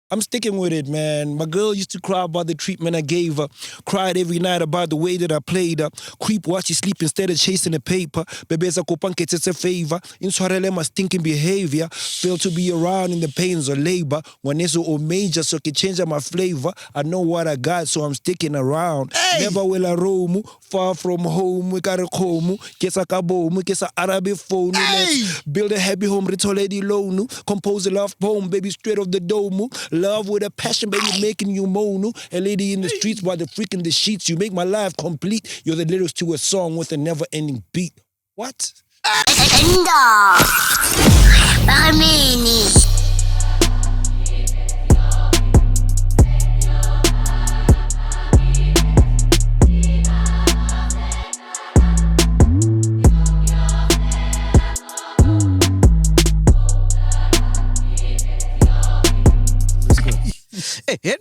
I'm sticking with it, man. My girl used to cry about the treatment I gave her. Cried every night about the way that I played her. Creep while she sleep instead of chasing the paper. Bebeza kopankets, it's a favor. Inswarele my stinking behavior. Fail to be around in the pains of labor. When it's all major, so can change my flavor. I know what I got, so I'm sticking around. Hey. Never will I roam. Far from home, we got a home. Kesa kabomu, kesa Arabic phone. Let's build a happy home, retoledi loan. Compose a love poem, baby, straight off the dome. Love with a passion, baby, making you moan. A lady in the streets while they're freaking the sheets. You make my life complete. You're the lyrics to a song with a never-ending beat. What? Hey,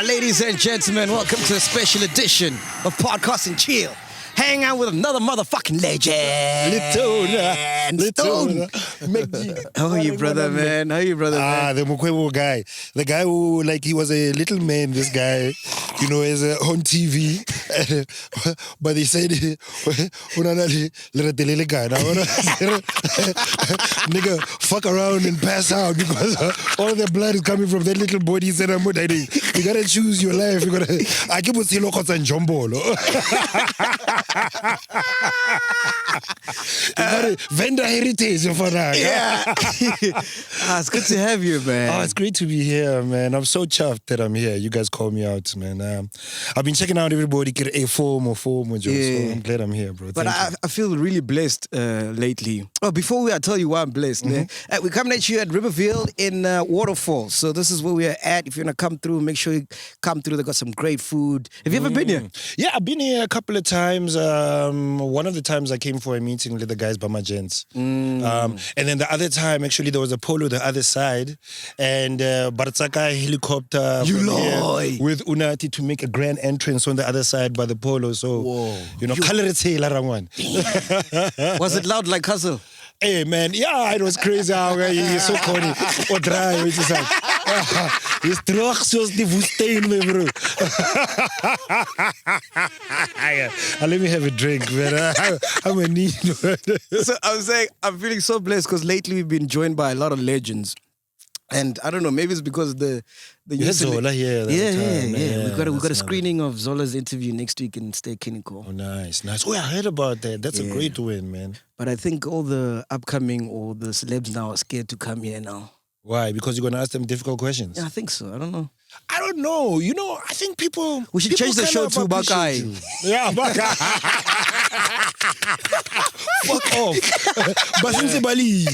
ladies and gentlemen, welcome to a special edition of Podcast and Chill. Hang out with another motherfucking legend. Stoan. How are you, brother, man? The Mokwebo guy. The guy who, like, he was a little man, this guy, you know, is on TV. But they said, nigga, fuck around and pass out because all the blood is coming from that little body. He said, you gotta choose your life. You gotta, I keep saying, Jumbo. Vendor heritage for that. Yeah. It's good to have you, man. Oh, it's great to be here, man. I'm so chuffed that I'm here. You guys call me out, man. I've been checking out everybody get a form or Joe. So I'm glad I'm here, bro. But I feel really blessed lately. Oh, before I tell you why I'm blessed, man. We're coming at you at Riverville in Waterfall. So this is where we're at. If you're gonna come through, make sure you come through. They got some great food. Have you ever been here? Yeah, I've been here a couple of times. One of the times I came for a meeting with the guys by my gents. And then the other time, actually, there was a polo the other side. And Bartsaka helicopter with Unati to make a grand entrance on the other side by the polo. So, you know, was it loud like Hustle? Hey, man, yeah, it was crazy how he's so corny. Or dry, which is like, he's droog zoals die woestijn, bro. Let me have a drink, man. I'm in need. So I'm saying, I'm feeling so blessed because lately we've been joined by a lot of legends. And I don't know, maybe it's because the Zola here. Yeah. We got a screening of Zola's interview next week in Stay Clinical. Oh, nice. Oh, I heard about that. That's a great win, man. But I think all the upcoming or the celebs now are scared to come here now. Why? Because you're gonna ask them difficult questions? Yeah, I think so. I don't know. You know, I think people... We should change the show to Bakai. Yeah, Bakai. Fuck off. Basinse Bali.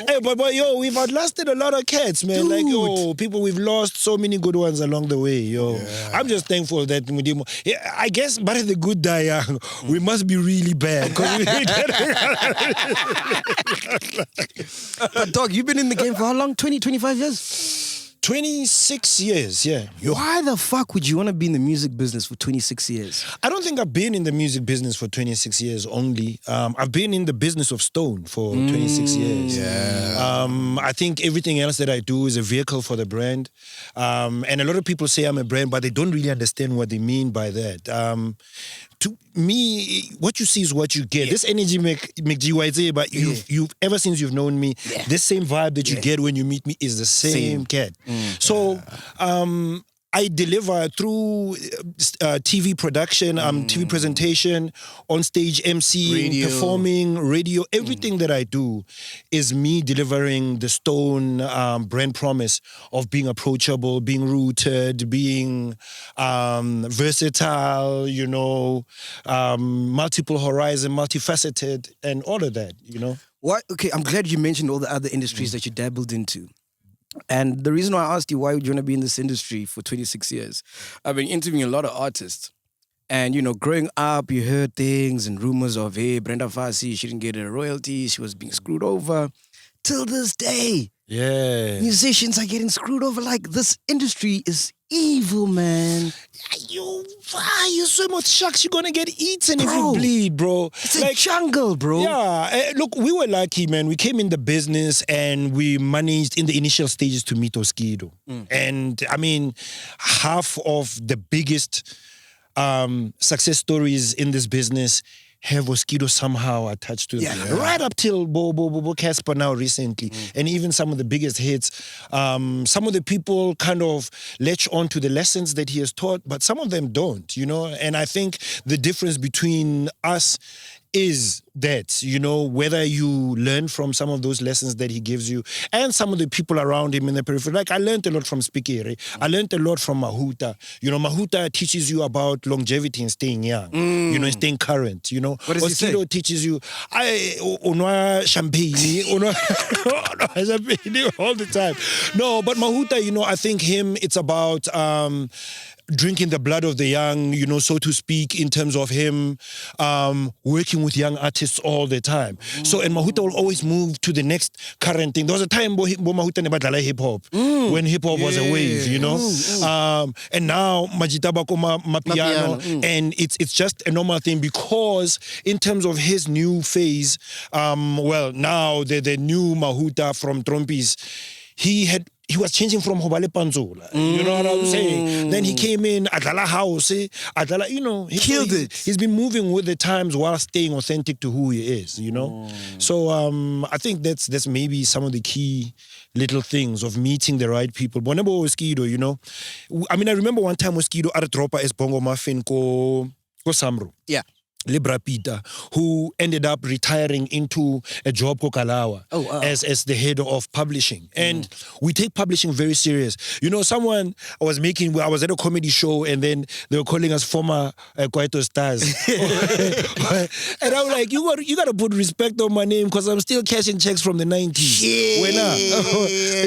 Hey, but yo, we've outlasted a lot of cats, man. Dude. Like, yo, people, we've lost so many good ones along the way, yo. Yeah. I'm just thankful that I guess, but the good die young, we must be really bad. But dog, you've been in the game for how long? 20, 25 years? 26 years, yeah. Why the fuck would you want to be in the music business for 26 years? I don't think I've been in the music business for 26 years only. I've been in the business of Stoan for 26 years. Yeah. I think everything else that I do is a vehicle for the brand. And a lot of people say I'm a brand, but they don't really understand what they mean by that. To me, what you see is what you get. Yeah. This energy, MacG, but you've ever since you've known me, this same vibe that you get when you meet me is the same cat. So, I deliver through TV production, TV presentation, on stage MC, performing, radio. Everything that I do is me delivering the Stone brand promise of being approachable, being rooted, being versatile, you know, multiple horizon, multifaceted, and all of that, you know. What? Okay, I'm glad you mentioned all the other industries that you dabbled into. And the reason why I asked you why would you want to be in this industry for 26 years, I've been interviewing a lot of artists. And, you know, growing up, you heard things and rumors of, hey, Brenda Fassie, she didn't get a royalty, she was being screwed over. Till this day, Yeah. Musicians are getting screwed over. Like, this industry is evil, man. You swim with sharks, you're gonna get eaten if you Bro. bleed, bro. It's a jungle, bro. Yeah, look, we were lucky, man. We came in the business and we managed in the initial stages to meet Oskido. And I mean, half of the biggest success stories in this business have Oskido somehow attached to them. Yeah. Right up till Bo Casper now recently. And even some of the biggest hits. Some of the people kind of latch on to the lessons that he has taught, but some of them don't, you know? And I think the difference between us is that, you know, whether you learn from some of those lessons that he gives you and some of the people around him in the periphery. Like, I learned a lot from Spikere. I learned a lot from Mahuta. You know, Mahuta teaches you about longevity and staying young, you know, and staying current, you know. What does he say? Oskido teaches you, unwa champagne, unwa champagne all the time. No, but Mahuta, you know, I think it's about drinking the blood of the young, you know, so to speak, in terms of him working with young artists all the time. So, and Mahuta will always move to the next current thing. There was a time where Mahuta nebadlala hip-hop, when hip-hop was a wave, you know. And now, Majitabako Mapiano, and it's just a normal thing because in terms of his new phase, well, now the new Mahuta from Trompis, he was changing from Hobale Panzola. You know what I'm saying? Then he came in, Adala House, Adala, you know. He killed it. He's been moving with the times while staying authentic to who he is, you know? So I think that's maybe some of the key little things of meeting the right people. Bonebo Oskido, you know? I mean, I remember one time Oskido at Tropa as Bongo Maffin ko Samro. Yeah. Libra Peter, who ended up retiring into a job Kokalawa as the head of publishing. And we take publishing very serious. You know, I was at a comedy show and then they were calling us former Kwaito stars. And I'm like, you got to put respect on my name because I'm still cashing checks from the 90s.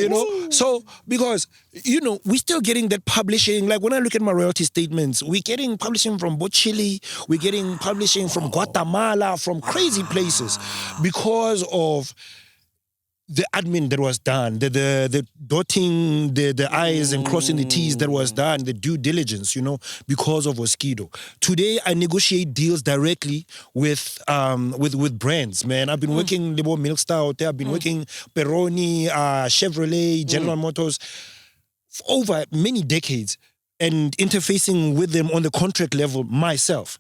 You know? So, because, you know, we're still getting that publishing. Like when I look at my royalty statements, we're getting publishing from Chile, we're getting publishing from Guatemala, from crazy places because of the admin that was done, the dotting the I's and crossing the T's that was done, the due diligence, you know, because of Oskido. Today, I negotiate deals directly with brands, man. I've been working Lebo Milk Stout, I've been working Peroni, Chevrolet, General Motors for over many decades. And interfacing with them on the contract level myself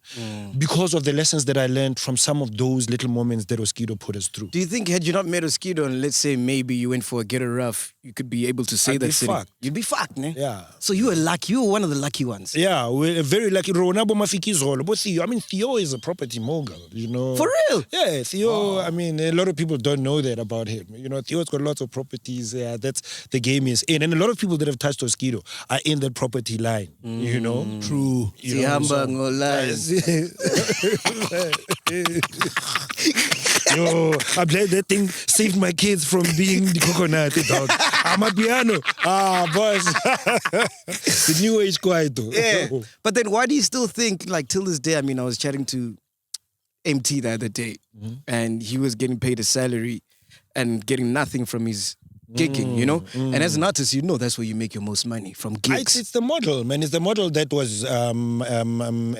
because of the lessons that I learned from some of those little moments that Oskido put us through. Do you think had you not met Oskido and let's say maybe you went for a Get It Rough, you could be able to say I'd that be city? fucked. You'd be fucked, ne? Yeah. So you were lucky. You were one of the lucky ones. Yeah, we're very lucky. Ronabo Mafiki Zola. But Theo, I mean, Theo is a property mogul, you know. For real? Yeah, Theo, I mean, a lot of people don't know that about him. You know, Theo's got lots of properties. Yeah, that's the game is in. And a lot of people that have touched Oskido are in that property line, you know. True. Yo, I'm glad that thing saved my kids from being the coconut dog. I'm a piano. Boss. The new age Kwaito. Yeah. But then why do you still think, like, till this day, I mean, I was chatting to MT the other day, and he was getting paid a salary and getting nothing from his gigging, you know? And as an artist, you know that's where you make your most money, from gigs. It's the model, man. It's the model that was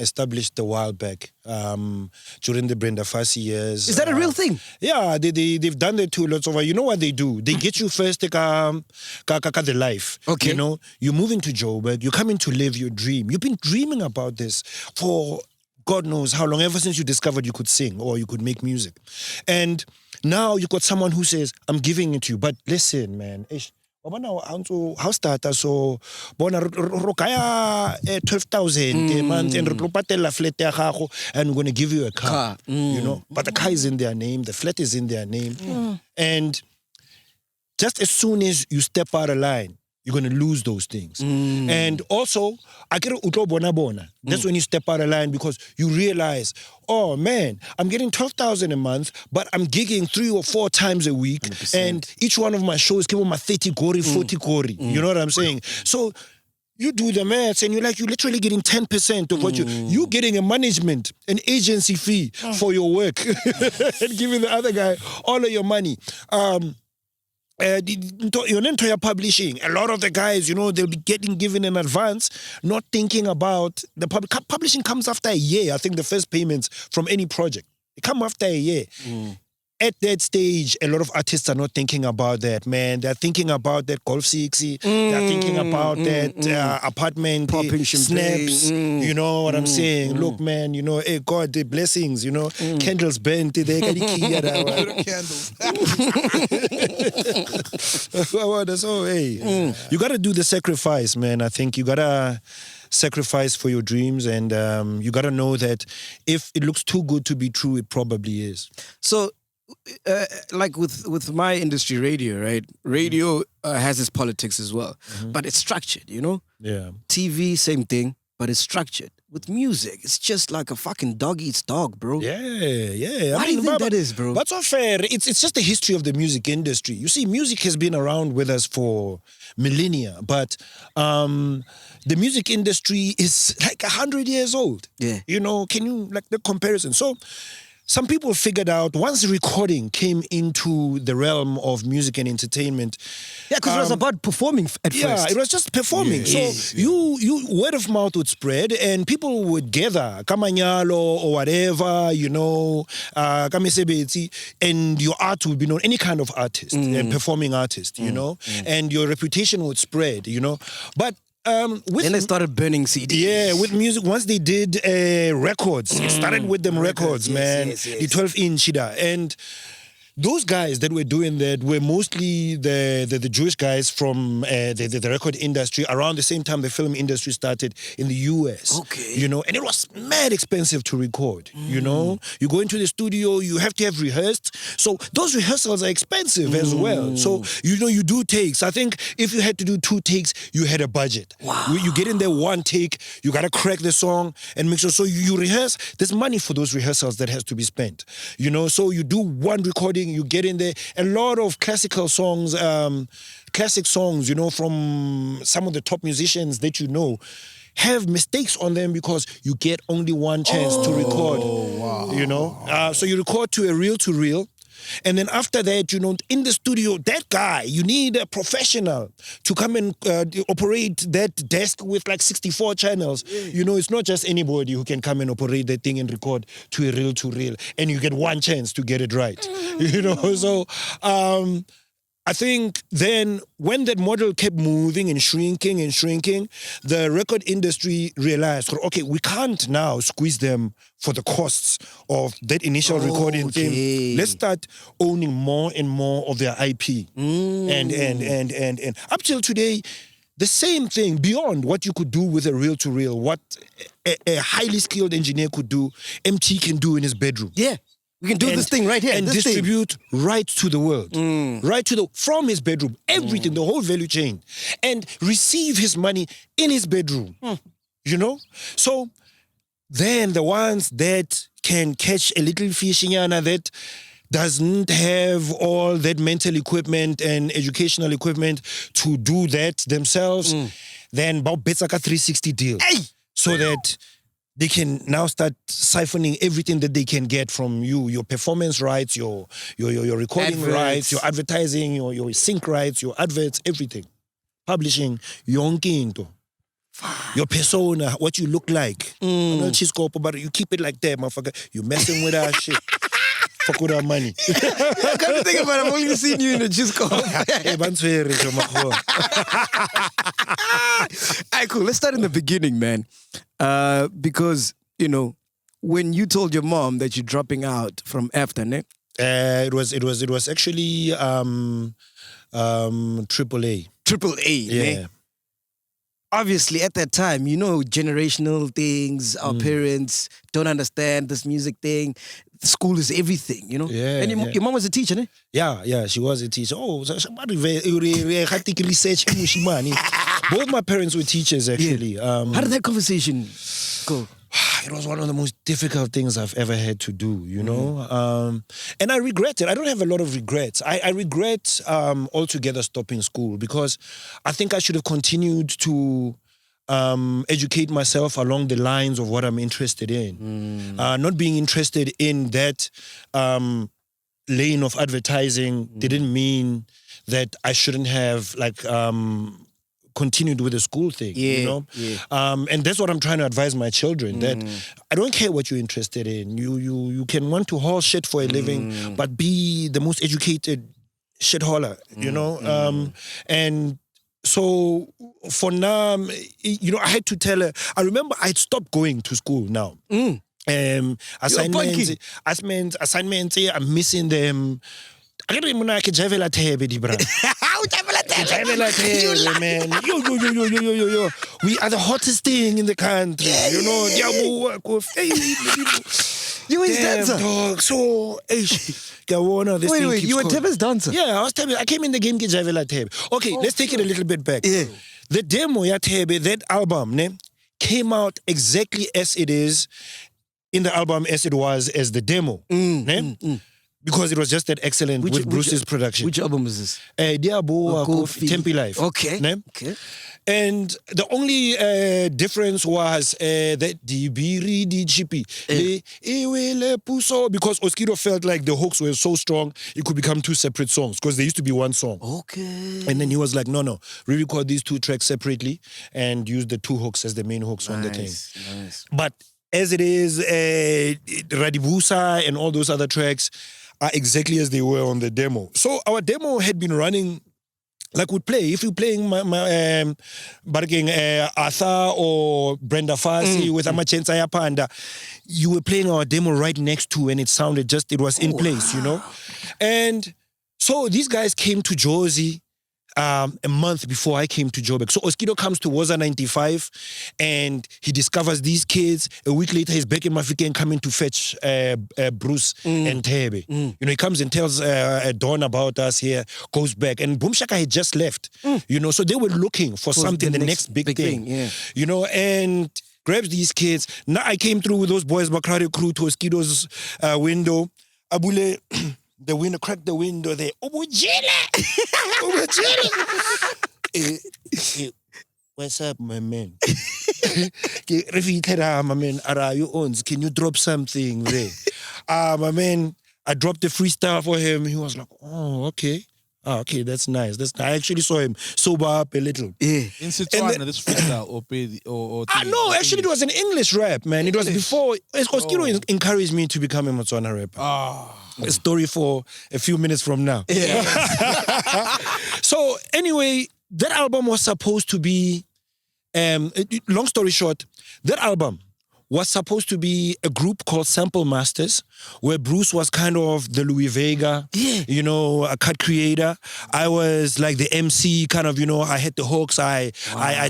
established a while back during the Brenda Fassie years. Is that a real thing? Yeah, they've done that too lots of. You know what they do? They get you first the life. Okay. You know, you're moving to Joburg, you're coming to live your dream. You've been dreaming about this for God knows how long, ever since you discovered you could sing or you could make music. And now you got someone who says, I'm giving it to you, but listen, man. How starter so bona rokaya 12,000 a month and repatela flat ya gago and we're going to give you a car. You know, but the car is in their name, the flat is in their name. And just as soon as you step out of line, you're going to lose those things. And also, I get bona. That's when you step out of line because you realize, oh man, I'm getting 12,000 a month, but I'm gigging 3 or 4 times a week. 100%. And each one of my shows give me 30 kori, 40 kori. You know what I'm saying? So you do the maths and you're literally getting 10% of what you're getting a management, an agency fee for your work and giving the other guy all of your money. Your publishing, a lot of the guys, they'll be given in advance, not thinking about the publishing comes after a year. I think the first payments from any project, they come after a year. At that stage, a lot of artists are not thinking about that, man. They're thinking about that Golf 60. They're thinking about that apartment, popping snaps. You know what I'm saying? Look, man, hey, God, the blessings, candles burnt. They candles. So, hey, you got to do the sacrifice, man. I think you got to sacrifice for your dreams, and you got to know that if it looks too good to be true, it probably is. So, like with my industry, radio, right? Radio has its politics as well, but it's structured, Yeah. TV, same thing, but it's structured. With music, it's just like a fucking dog eats dog, bro. Yeah. Why do you think that is, bro? That's not fair. It's just the history of the music industry. You see, music has been around with us for millennia, but the music industry is like 100 years old. Yeah. Can you, like, the comparison? So, some people figured out once recording came into the realm of music and entertainment. Yeah, because it was about performing at first. Yeah, it was just performing. You word of mouth would spread and people would gather, kamanyalo or whatever, kamesebetsi, and your art would be known, any kind of artist, and performing artist, and your reputation would spread, But then they started burning CDs. Yeah, with music. Once they did records, it started with them records, man. Yes. The 12-inch, and those guys that were doing that were mostly the Jewish guys from the record industry. Around the same time the film industry started in the US. Okay. And it was mad expensive to record. You go into the studio, you have to have rehearsed. So those rehearsals are expensive as well. So you do takes. I think if you had to do 2 takes, you had a budget. Wow. You get in there 1 take, you gotta crack the song and make sure. So you rehearse. There's money for those rehearsals that has to be spent. So you do 1 recording. You get in there. A lot of classical songs, classic songs, from some of the top musicians that have mistakes on them because you get only 1 chance to record. Wow. So you record to a reel-to-reel. And then after that, in the studio, that guy, you need a professional to come and operate that desk with like 64 channels. It's not just anybody who can come and operate that thing and record to a reel-to-reel. And you get 1 chance to get it right. So I think then when that model kept moving and shrinking, the record industry realized, okay, we can't now squeeze them for the costs of that initial recording thing. Let's start owning more and more of their IP. And up till today, the same thing, beyond what you could do with a reel-to-reel, what a highly skilled engineer could do, MT can do in his bedroom. Yeah. We can do this thing right here. And distribute right to the world. From his bedroom. Everything, the whole value chain. And receive his money in his bedroom. So then the ones that can catch a little fish that doesn't have all that mental equipment and educational equipment to do that themselves, then it's like a 360 deal. So that they can now start siphoning everything that they can get from you, your performance rights, your recording rights, your advertising, your sync rights, your adverts, everything. Publishing, yonke. Your persona, what you look like. But you keep it like that, motherfucker. You messing with our shit. Fuck with our money. I can't think about it. I've only seen you in the Chisco. Alright, cool. Let's start in the beginning, man. Because, when you told your mom that you're dropping out from after, ne? It was actually AAA. AAA, yeah. Ne? Obviously, at that time, generational things, our parents don't understand this music thing. School is everything, Yeah, and your mom was a teacher, ne? Yeah, she was a teacher. Both my parents were teachers, actually. Yeah. How did that conversation go? It was one of the most difficult things I've ever had to do, and I regret it. I don't have a lot of regrets. I regret altogether stopping school because I think I should have continued to educate myself along the lines of what I'm interested in. Not being interested in that lane of advertising didn't mean that I shouldn't have continued with the school thing, you know? And that's what I'm trying to advise my children, that I don't care what you're interested in. You can want to haul shit for a living, but be the most educated shit hauler, you know? And so for now, you know, I had to tell her, I remember I'd stopped going to school now. Assignments, I'm missing them. I don't even know I can Tygervalley tebe, bro. Tygervalley, man. Yo. We are the hottest thing in the country. You know, You was dancer. Dog. So, wait, you were Tebe's dancer? Yeah, I was Tebe. I came in the game Tygervalley tebe. Okay, let's take it a little bit back. Yeah. The demo, Tebe, that album, came out exactly as it is in the album as it was as the demo. Because it was just that excellent with Bruce's production. Which album is this? Tempe Life. Okay. Okay. And the only difference was that Dibiri di Chippy. Because Oskido felt like the hooks were so strong, it could become two separate songs because they used to be one song. Okay. And then he was like, no, re-record these two tracks separately and use the two hooks as the main hooks on the thing. Nice. But as it is, Radibusa and all those other tracks are exactly as they were on the demo. So our demo had been running like we'd play. If you're playing Arthur or Brenda Fassie with Amachensa Yapanda, you were playing our demo right next to, and it sounded just, it was in place, you know? And so these guys came to Josie a month before I came to Joburg. So Oskido comes to Waza 95 and he discovers these kids. A week later, he's back in Mafikeng coming to fetch Bruce and Tebe. You know, he comes and tells Dawn about us here, goes back. And Boom Shaka had just left, you know, so they were looking for something, the next big thing. You know, and grabs these kids. Now I came through with those boys, Bakrari crew, to Oskido's window. Abule... The window, crack the window there. What's up, my man? My man, can you drop something there? My man, I dropped the freestyle for him. He was like, oh, okay. Oh, okay, that's nice. I actually saw him sober up a little. In Setswana, this freestyle no, actually it was an English rap, man. It was before. Oskido encouraged me to become a Motswana rapper. A story for a few minutes from now. Yeah. So anyway, that album was supposed to be, long story short, that album was supposed to be a group called Sample Masters, where Bruce was kind of the Louis Vega, you know, a cut creator. I was like the MC, kind of, you know, I had the hooks, I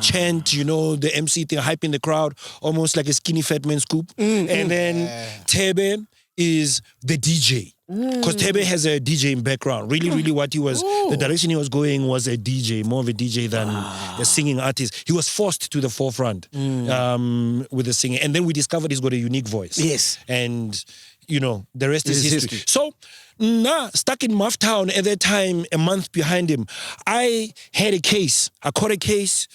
chant, you know, the MC thing, hyping the crowd, almost like a skinny fat man scoop. And then Tebe is the DJ. Because Tebe has a DJing background. Really what he was, the direction he was going was a DJ, more of a DJ than a singing artist. He was forced to the forefront with the singing. And then we discovered he's got a unique voice. Yes. And, you know, the rest is history. So, stuck in Muff Town at that time, a month behind him, I had a case. I caught a case.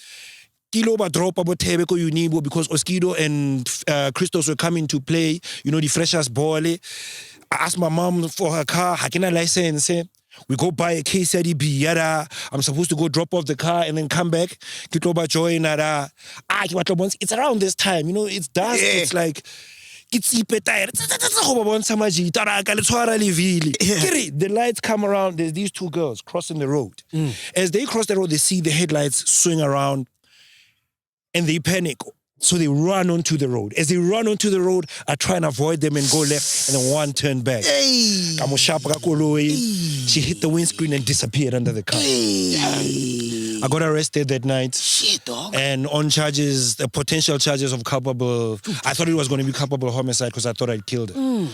Kiloba drop about Tebeko Unibo because Oskido and Christos were coming to play, you know, the freshers ball. I asked my mom for her car, Hakina license. We go buy a case at the I'm supposed to go drop off the car and then come back. Kiloba join it's around this time, you know, it's dusk, it's like the lights come around, there's these two girls crossing the road. As they cross the road, they see the headlights swing around and they panic. So they run onto the road. As they run onto the road, I try and avoid them and go left, and then one turn back. She hit the windscreen and disappeared under the car. I got arrested that night. Shit, dog. And on charges, the potential charges of culpable, I thought it was going to be culpable homicide because I thought I'd killed her.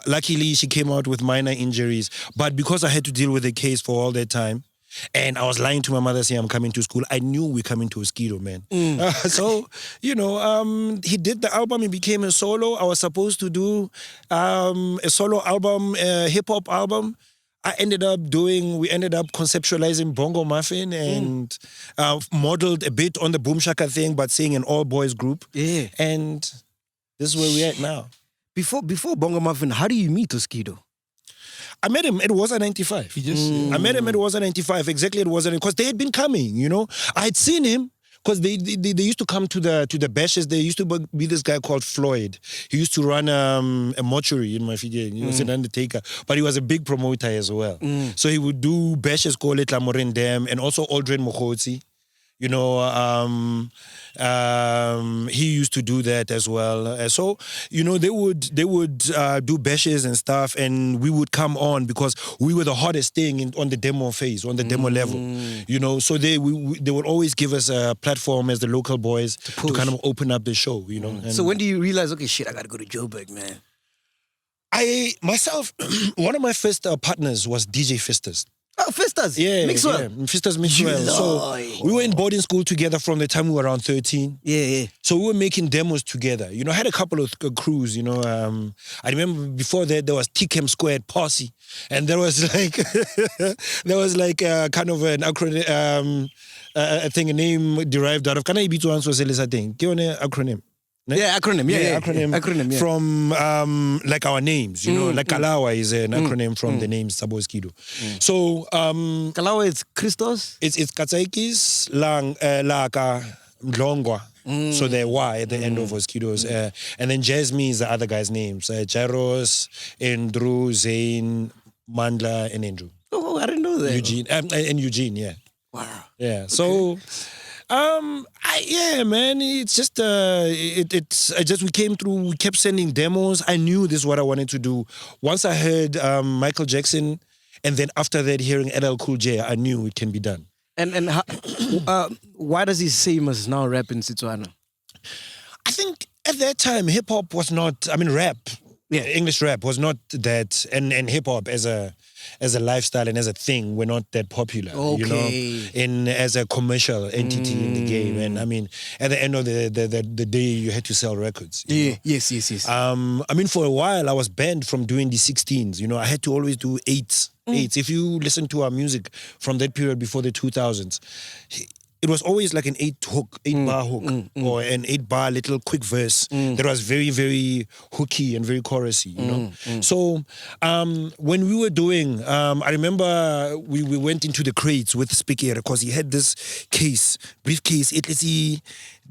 Luckily, she came out with minor injuries. But because I had to deal with the case for all that time, and I was lying to my mother saying I'm coming to school, I knew we're coming to Oskido, man. So, you know, he did the album, he became a solo. I was supposed to do a solo album, a hip-hop album. We ended up conceptualizing Bongo Maffin and modeled a bit on the Boom Shaka thing, but saying an all-boys group. Yeah. And this is where we're at now. Before Bongo Maffin, how do you meet Oskido? I met him. It was a 95. He just I met him. It was a 95. Exactly, it wasn't because they had been coming. You know, I had seen him. Because they used to come to the bashes. There used to be this guy called Floyd. He used to run a mortuary in my figure. He was an undertaker, but he was a big promoter as well. So he would do bashes called it Lamorin Dam and also Aldrin Mokhotsi. You know, he used to do that as well. So, you know, they would do bashes and stuff, and we would come on because we were the hottest thing on the demo phase, on the demo level. You know, so they would always give us a platform as the local boys to kind of open up the show. You know. And so when do you realize, okay, shit, I gotta go to Joburg, man? I myself, one of my first partners was DJ Fistas. Oh, Fistas. Yeah. Mixwell. Yeah. Fistas Mixwell. So we were in boarding school together from the time we were around 13. Yeah. So we were making demos together. You know, I had a couple of crews, you know. I remember before that there was TCAM Squared Posse. And there was like, kind of an acronym, I think a name derived out of, can I be to answer this, I think? Give me an acronym. Yeah, acronym. Yeah, acronym. Yeah. From like our names, you know, like Kalawa is an acronym from the name Oskido. So Kalawa is Christos. It's Katsaikis, Laka, Mdlongwa. So they're Y at the end of Oskidos. And then Jasmine is the other guy's names. Jaros, Andrew, Zane, Mandla, and Andrew. Oh, I didn't know that. Eugene. And Eugene, yeah. Wow. Yeah. So man, it's just we came through, we kept sending demos. I knew this is what I wanted to do. Once I heard Michael Jackson, and then after that hearing LL Cool J, I knew it can be done. And how, why does he say he must now rap in Setswana? I think at that time hip hop was not, rap. Yeah, English rap was not that, and hip hop as a lifestyle and as a thing were not that popular. Okay. You know, as a commercial entity in the game. And at the end of the day, you had to sell records. You know? Yes. For a while I was banned from doing the 16s. You know, I had to always do eights. If you listen to our music from that period before the 2000s, it was always like an 8-bar hook, or an 8-bar little quick verse that was very, very hooky and very chorusy, you know. So when we were doing, I remember we went into the crates with Speaker because he had this briefcase,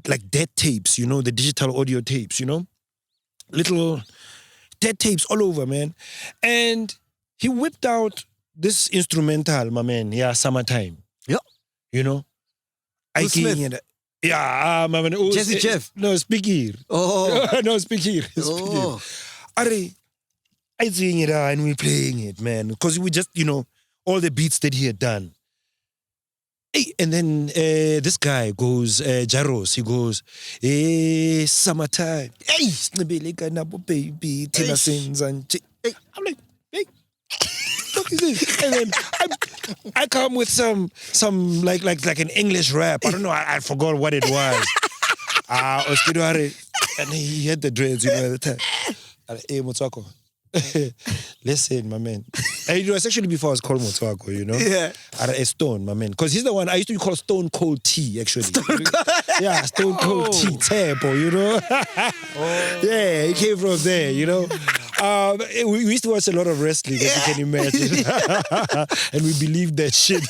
like dead tapes, you know, the digital audio tapes, you know, little dead tapes all over, man. And he whipped out this instrumental, my man, Summertime. Yeah. You know? Smith. Yeah, Jesse Jeff. No, speak here. Oh. No, speak here. Oh. I sing it and we're playing it, man. Because we just, you know, all the beats that he had done. Hey, and then this guy goes, Jaros, he goes, summertime. Hey, baby, Tina sings and I'm like, hey. What is this? And then I come with some like an English rap. I don't know. I forgot what it was. Oskido, and he had the dreads, you know, at the time. Hey, Motswako. Listen, my man. And it was actually before I was called Motswako, you know. Yeah. Stoan, my man, because he's the one I used to be called Stone Cold T, actually. Stone Cold T, Tabo, you know. Yeah, he came from there, you know. We used to watch a lot of wrestling, as you can imagine. And we believed that shit.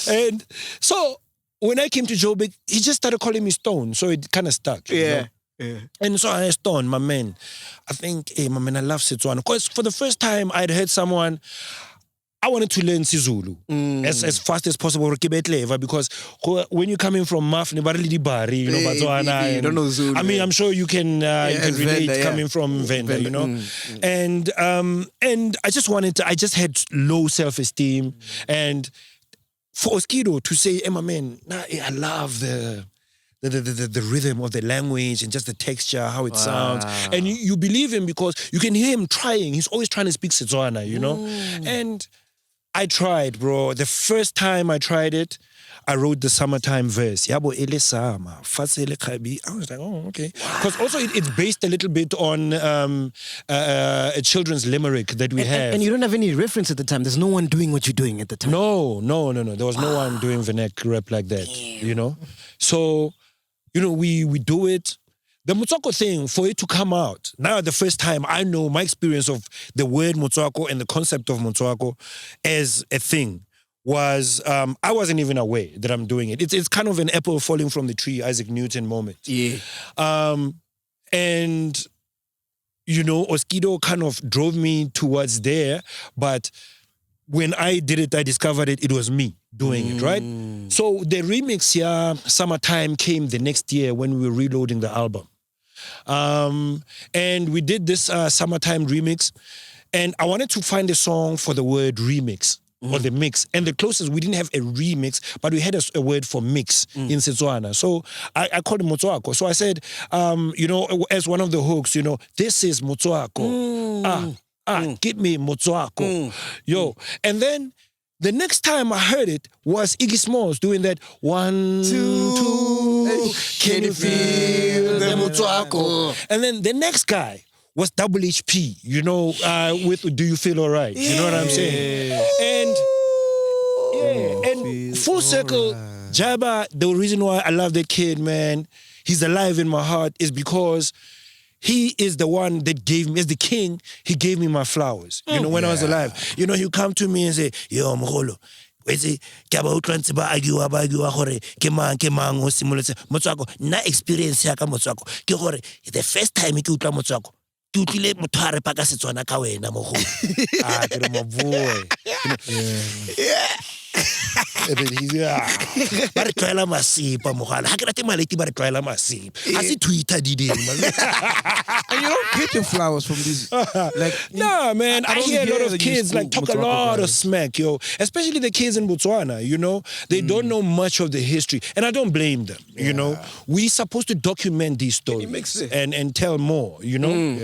And so when I came to Joburg, he just started calling me Stone, so it kind of stuck. You know? Yeah. And so I Stone, my man. I think, hey, my man, I love Setswana. Because for the first time, I'd heard someone, I wanted to learn Sizulu as fast as possible, because when you're coming from Maffin, you know, Botswana, you don't know Zulu. I'm sure you can relate Venda, coming from Venda, you know. And I just had low self-esteem. And for Oskido to say, hey, my man, I love the rhythm of the language and just the texture, how it sounds. And you believe him because you can hear him trying. He's always trying to speak Setswana, you know. And I tried, bro. The first time I tried it, I wrote the summertime verse. I was like, oh, okay. Because also it's based a little bit on a children's limerick that we have. And you don't have any reference at the time. There's no one doing what you're doing at the time. No. There was no one doing vernac rap like that, you know. So, you know, we do it. the Motswako thing, for it to come out, now the first time I know my experience of the word Motswako and the concept of Motswako as a thing was, I wasn't even aware that I'm doing it. It's kind of an apple falling from the tree, Isaac Newton moment. Yeah. And, you know, Oskido kind of drove me towards there, but when I did it, I discovered it was me doing it, right? So the remix here, Summertime, came the next year when we were reloading the album. And we did this Summertime remix, and I wanted to find a song for the word remix or the mix. And the closest, we didn't have a remix, but we had a word for mix in Setswana. So I called it Motswako. So I said, you know, as one of the hooks, you know, this is Motswako. Give me Motswako. Yo. And then the next time I heard it was Iggy Smalls doing that 1, 2, can you feel the Motswako? And then the next guy was Double HP, you know, with Do You Feel Alright? You know what I'm saying? And full circle, Jabba, the reason why I love that kid, man, he's alive in my heart, is because he is the one that gave me, as the king, he gave me my flowers. You know, when I was alive. You know, he'll come to me and say, yo, Mogolo, Motswako, na experience ya ka Motswako, ke gore the first time ke utla Motswako, ke utlile motho a repa ka Setswana ka wena mogolo. Ke re my boy. And then he's ba re tlwaela masipa mogala ha ke rate maleti ba re tlwaela masipa ha se Twitter di And you don't get your flowers from these. Like, nah, man, I hear a lot of that kids you like talk a Motswako lot of guys. smack, yo. Especially the kids in Botswana, you know. They don't know much of the history. And I don't blame them, you know. We're supposed to document these stories and tell more, you know.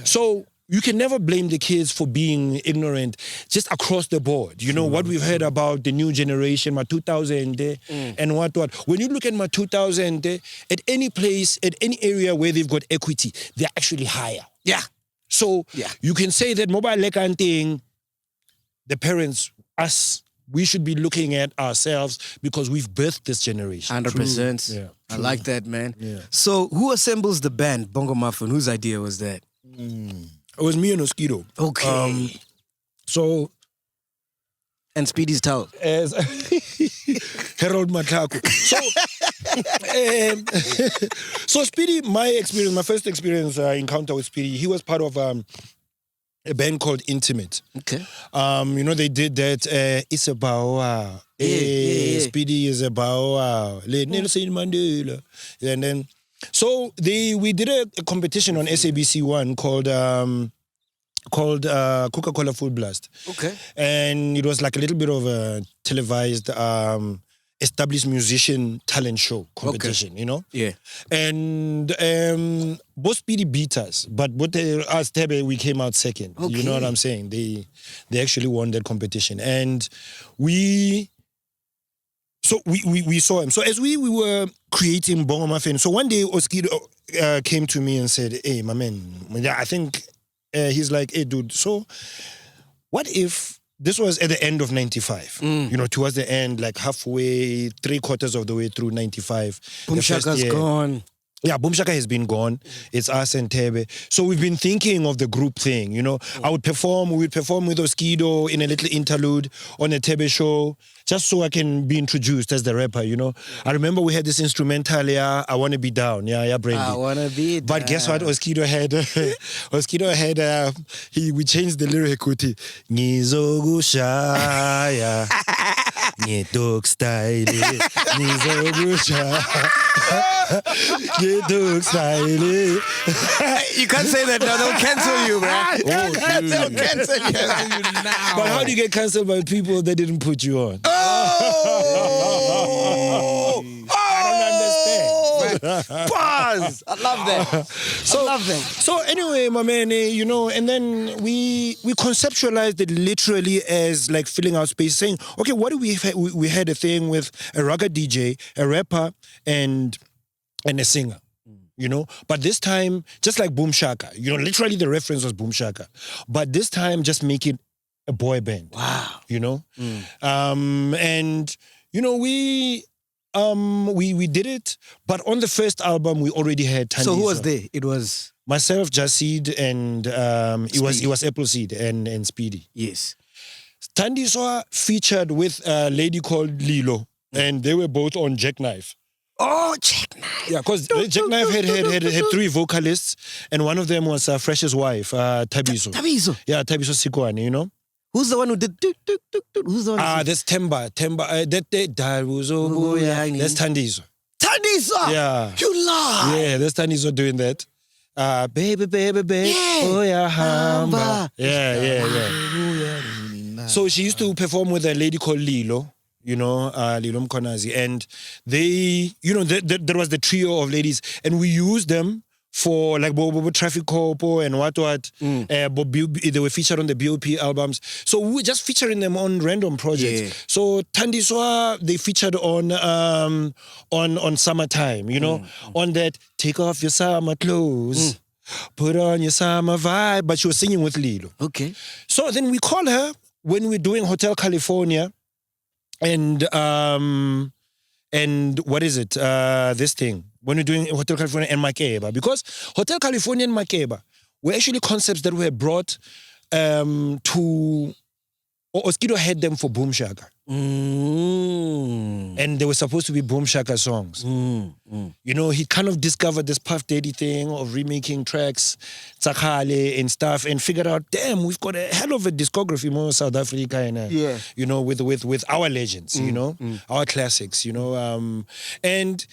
So you can never blame the kids for being ignorant just across the board. You know, what we've heard about the new generation, my 2000 and what. When you look at my 2000, at any place, at any area where they've got equity, they're actually higher. Yeah. So you can say that mobile lekanting, the parents, us, we should be looking at ourselves because we've birthed this generation. 100%. Yeah. I like that, man. Yeah. So who assembles the band, Bongo Maffin? Whose idea was that? It was me and Oskido. Okay. So And Speedy's towel. as Harold Matlako. So Speedy, my first experience encounter with Speedy, he was part of a band called Intimate. Okay. You know, they did that. It's about Speedy is about Nelson Mandela, and then so we did a competition on SABC One called Coca-Cola Full Blast. Okay. And it was like a little bit of a televised established musician talent show competition, you know? Yeah. And both Speedy beat us, but us Tebe, we came out second. Okay. You know what I'm saying? They actually won that competition. And we saw him. So as we were creating Bongo Maffin, so one day Oskido came to me and said, hey, my man, I think he's like, hey, dude, so what if this was at the end of 95, you know, towards the end, like halfway, 3/4 of the way through 95. Boom Shaka's gone. Yeah, Boom Shaka has been gone. It's us and Tebe. So we've been thinking of the group thing, you know. We would perform with Oskido in a little interlude on a Tebe show, just so I can be introduced as the rapper, you know. I remember we had this instrumental, I Wanna Be Down, Brandy. I wanna be down. But guess what Oskido had? We changed the lyric with it. Ngizokushaya. Ngedog style. Ngizokushaya. Dog style. You can't say that now. They'll cancel you, man. They'll cancel you now. But how do you get cancelled by people that didn't put you on? Oh! I don't understand. Pause. I love that. I love that. So anyway, my man, you know, and then we conceptualized it literally as like filling out space, saying, okay, what do we had a thing with a rocker DJ, a rapper, and a singer. You know, but this time, just like Boom Shaka, you know, literally the reference was Boom Shaka, but this time just make it a boy band. Wow. You know, and you know, we We did it, but on the first album we already had Thandiswa. So who was there? It was myself, Jasid, and it was Appleseed and Speedy. yes. Thandiswa featured with a lady called Lilo, and they were both on Jackknife. Oh, Jackknife. Yeah, because Jackknife had 3 vocalists, and one of them was Fresh's wife, Tabiso. Tabiso. Yeah, Tabiso Sikwane, you know? Who's the one who did? Who's the one? That's Temba. That's Thandiswa. Thandiswa. Yeah. You lie. Yeah, that's Thandiswa doing that. Baby, Yeah. oh yeah, hamba. Hamba. Yeah. So she used to perform with a lady called Lilo, you know, Lilo Mkonazi, and they, you know, there was the trio of ladies, and we used them for like Bobo Traffic Corpo and what. They were featured on the BOP albums. So we were just featuring them on random projects. Yeah. So Thandiswa, they featured on Summertime, you know, on that Take Off Your Summer Clothes, Put On Your Summer Vibe, but she was singing with Lilo. Okay. So then we call her when we're doing Hotel California and what is it? This thing. When we're doing Hotel California and Makeba. Because Hotel California and Makeba were actually concepts that were brought to... Oskido had them for Boom Shaka. And they were supposed to be Boom Shaka songs. You know, he kind of discovered this Puff Daddy thing of remaking tracks, Tsakale and stuff, and figured out, damn, we've got a hell of a discography more South Africa and, you know, with our legends, you know, our classics, you know. And...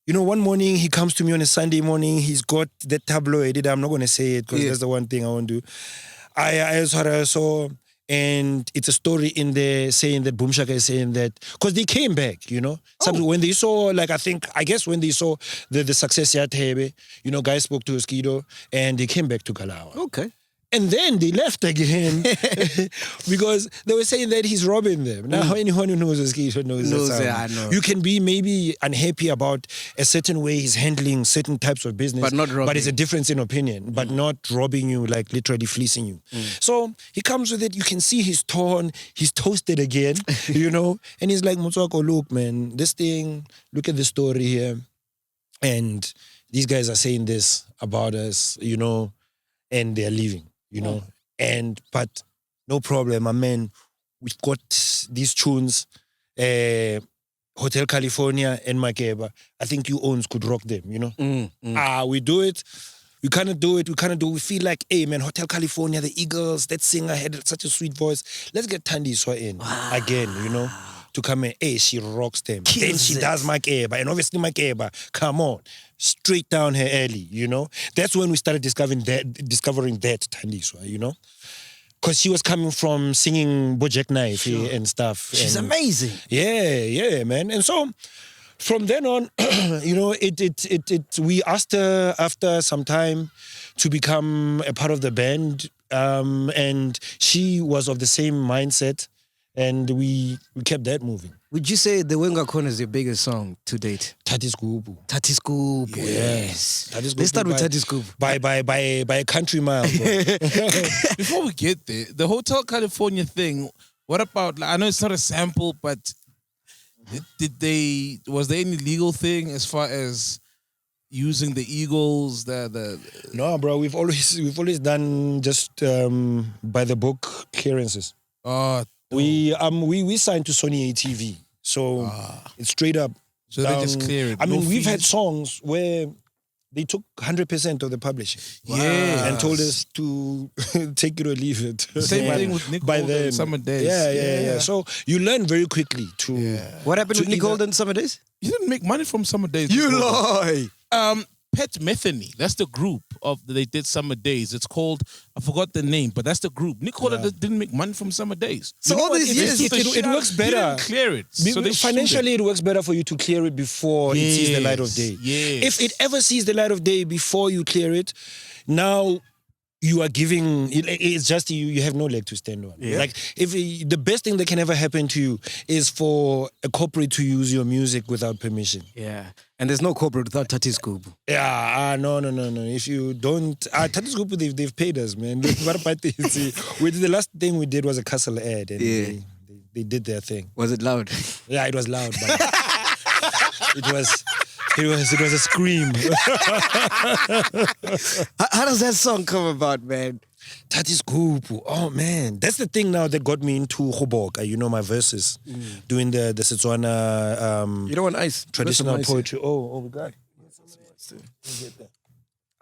You know, one morning he comes to me on a Sunday morning. He's got that tabloid. I'm not going to say it because that's the one thing I won't do. I saw, and it's a story in there saying that Boom Shaka is saying that because they came back, you know. When they saw, like I guess when they saw the success at Hebe, you know, guys spoke to Oskido and they came back to Kalawa. Okay. And then they left again because they were saying that he's robbing them. Now, anyone who knows Oskido knows that. I know. You can be maybe unhappy about a certain way he's handling certain types of business, But not robbing. But it's a difference in opinion, but not robbing you, like literally fleecing you. So he comes with it. You can see he's torn. He's toasted again, you know. And he's like, Motswako, look, man, this thing, look at the story here. And these guys are saying this about us, you know, and they're leaving. You know, but no problem, my man. We've got these tunes, Hotel California and Makeba. I think you owns could rock them, you know. We do it. We cannot do it. We feel like, hey, man, Hotel California, the Eagles, that singer had such a sweet voice. Let's get Thandiswa in again, you know, to come in. Hey, she rocks them. Then she does Makeba. And obviously Makeba, come on. Straight down her alley, you know. That's when we started discovering that Thandiswa, you know. Because she was coming from singing Bojack Knife and stuff. She's amazing. Yeah, man. And so from then on, you know, we asked her after some time to become a part of the band. And she was of the same mindset. And we kept that moving. Would you say The Wenga Corner is your biggest song to date? Tatis Gubu. Tatis Gubu, yes. Let's start with Tatis Gubu. By a country mile. Before we get there, the Hotel California thing, what about, I know it's not a sample, but was there any legal thing as far as using the Eagles, No, bro, we've always done just by the book clearances. We signed to Sony ATV, so it's straight up. So they just clear it. I mean, No we've fees? had songs where they took 100% of the publishing, and told us to take it or leave it. Same thing with Nick by Holden, then. Summer Days. Yeah. So you learn very quickly to. What happened To with Nicole either- in Summer Days? You didn't make money from Summer Days. You before. lie. Pet Metheny. That's the group they did Summer Days. It's called, I forgot the name, but that's the group. Nicola didn't make money from Summer Days. So all these years, it works He better. didn't clear it. So they Financially, it works better for you to clear it before it sees the light of day. Yes. If it ever sees the light of day before you clear it, now you are giving. It's just you have no leg to stand on. Like the best thing that can ever happen to you is for a corporate to use your music without permission. Yeah. And there's no corporate without Tatis Gubu. Yeah, no. If you don't, Tatis Group, they've paid us, man. What about this? The last thing we did was a Castle ad, and they did their thing. Was it loud? Yeah, it was loud. But It was a scream. How does that song come about, man? That is Gupu. Oh man, that's the thing now that got me into Goboka. You know my verses, doing the Setswana You don't want ice. traditional Ice. poetry. Oh, we got.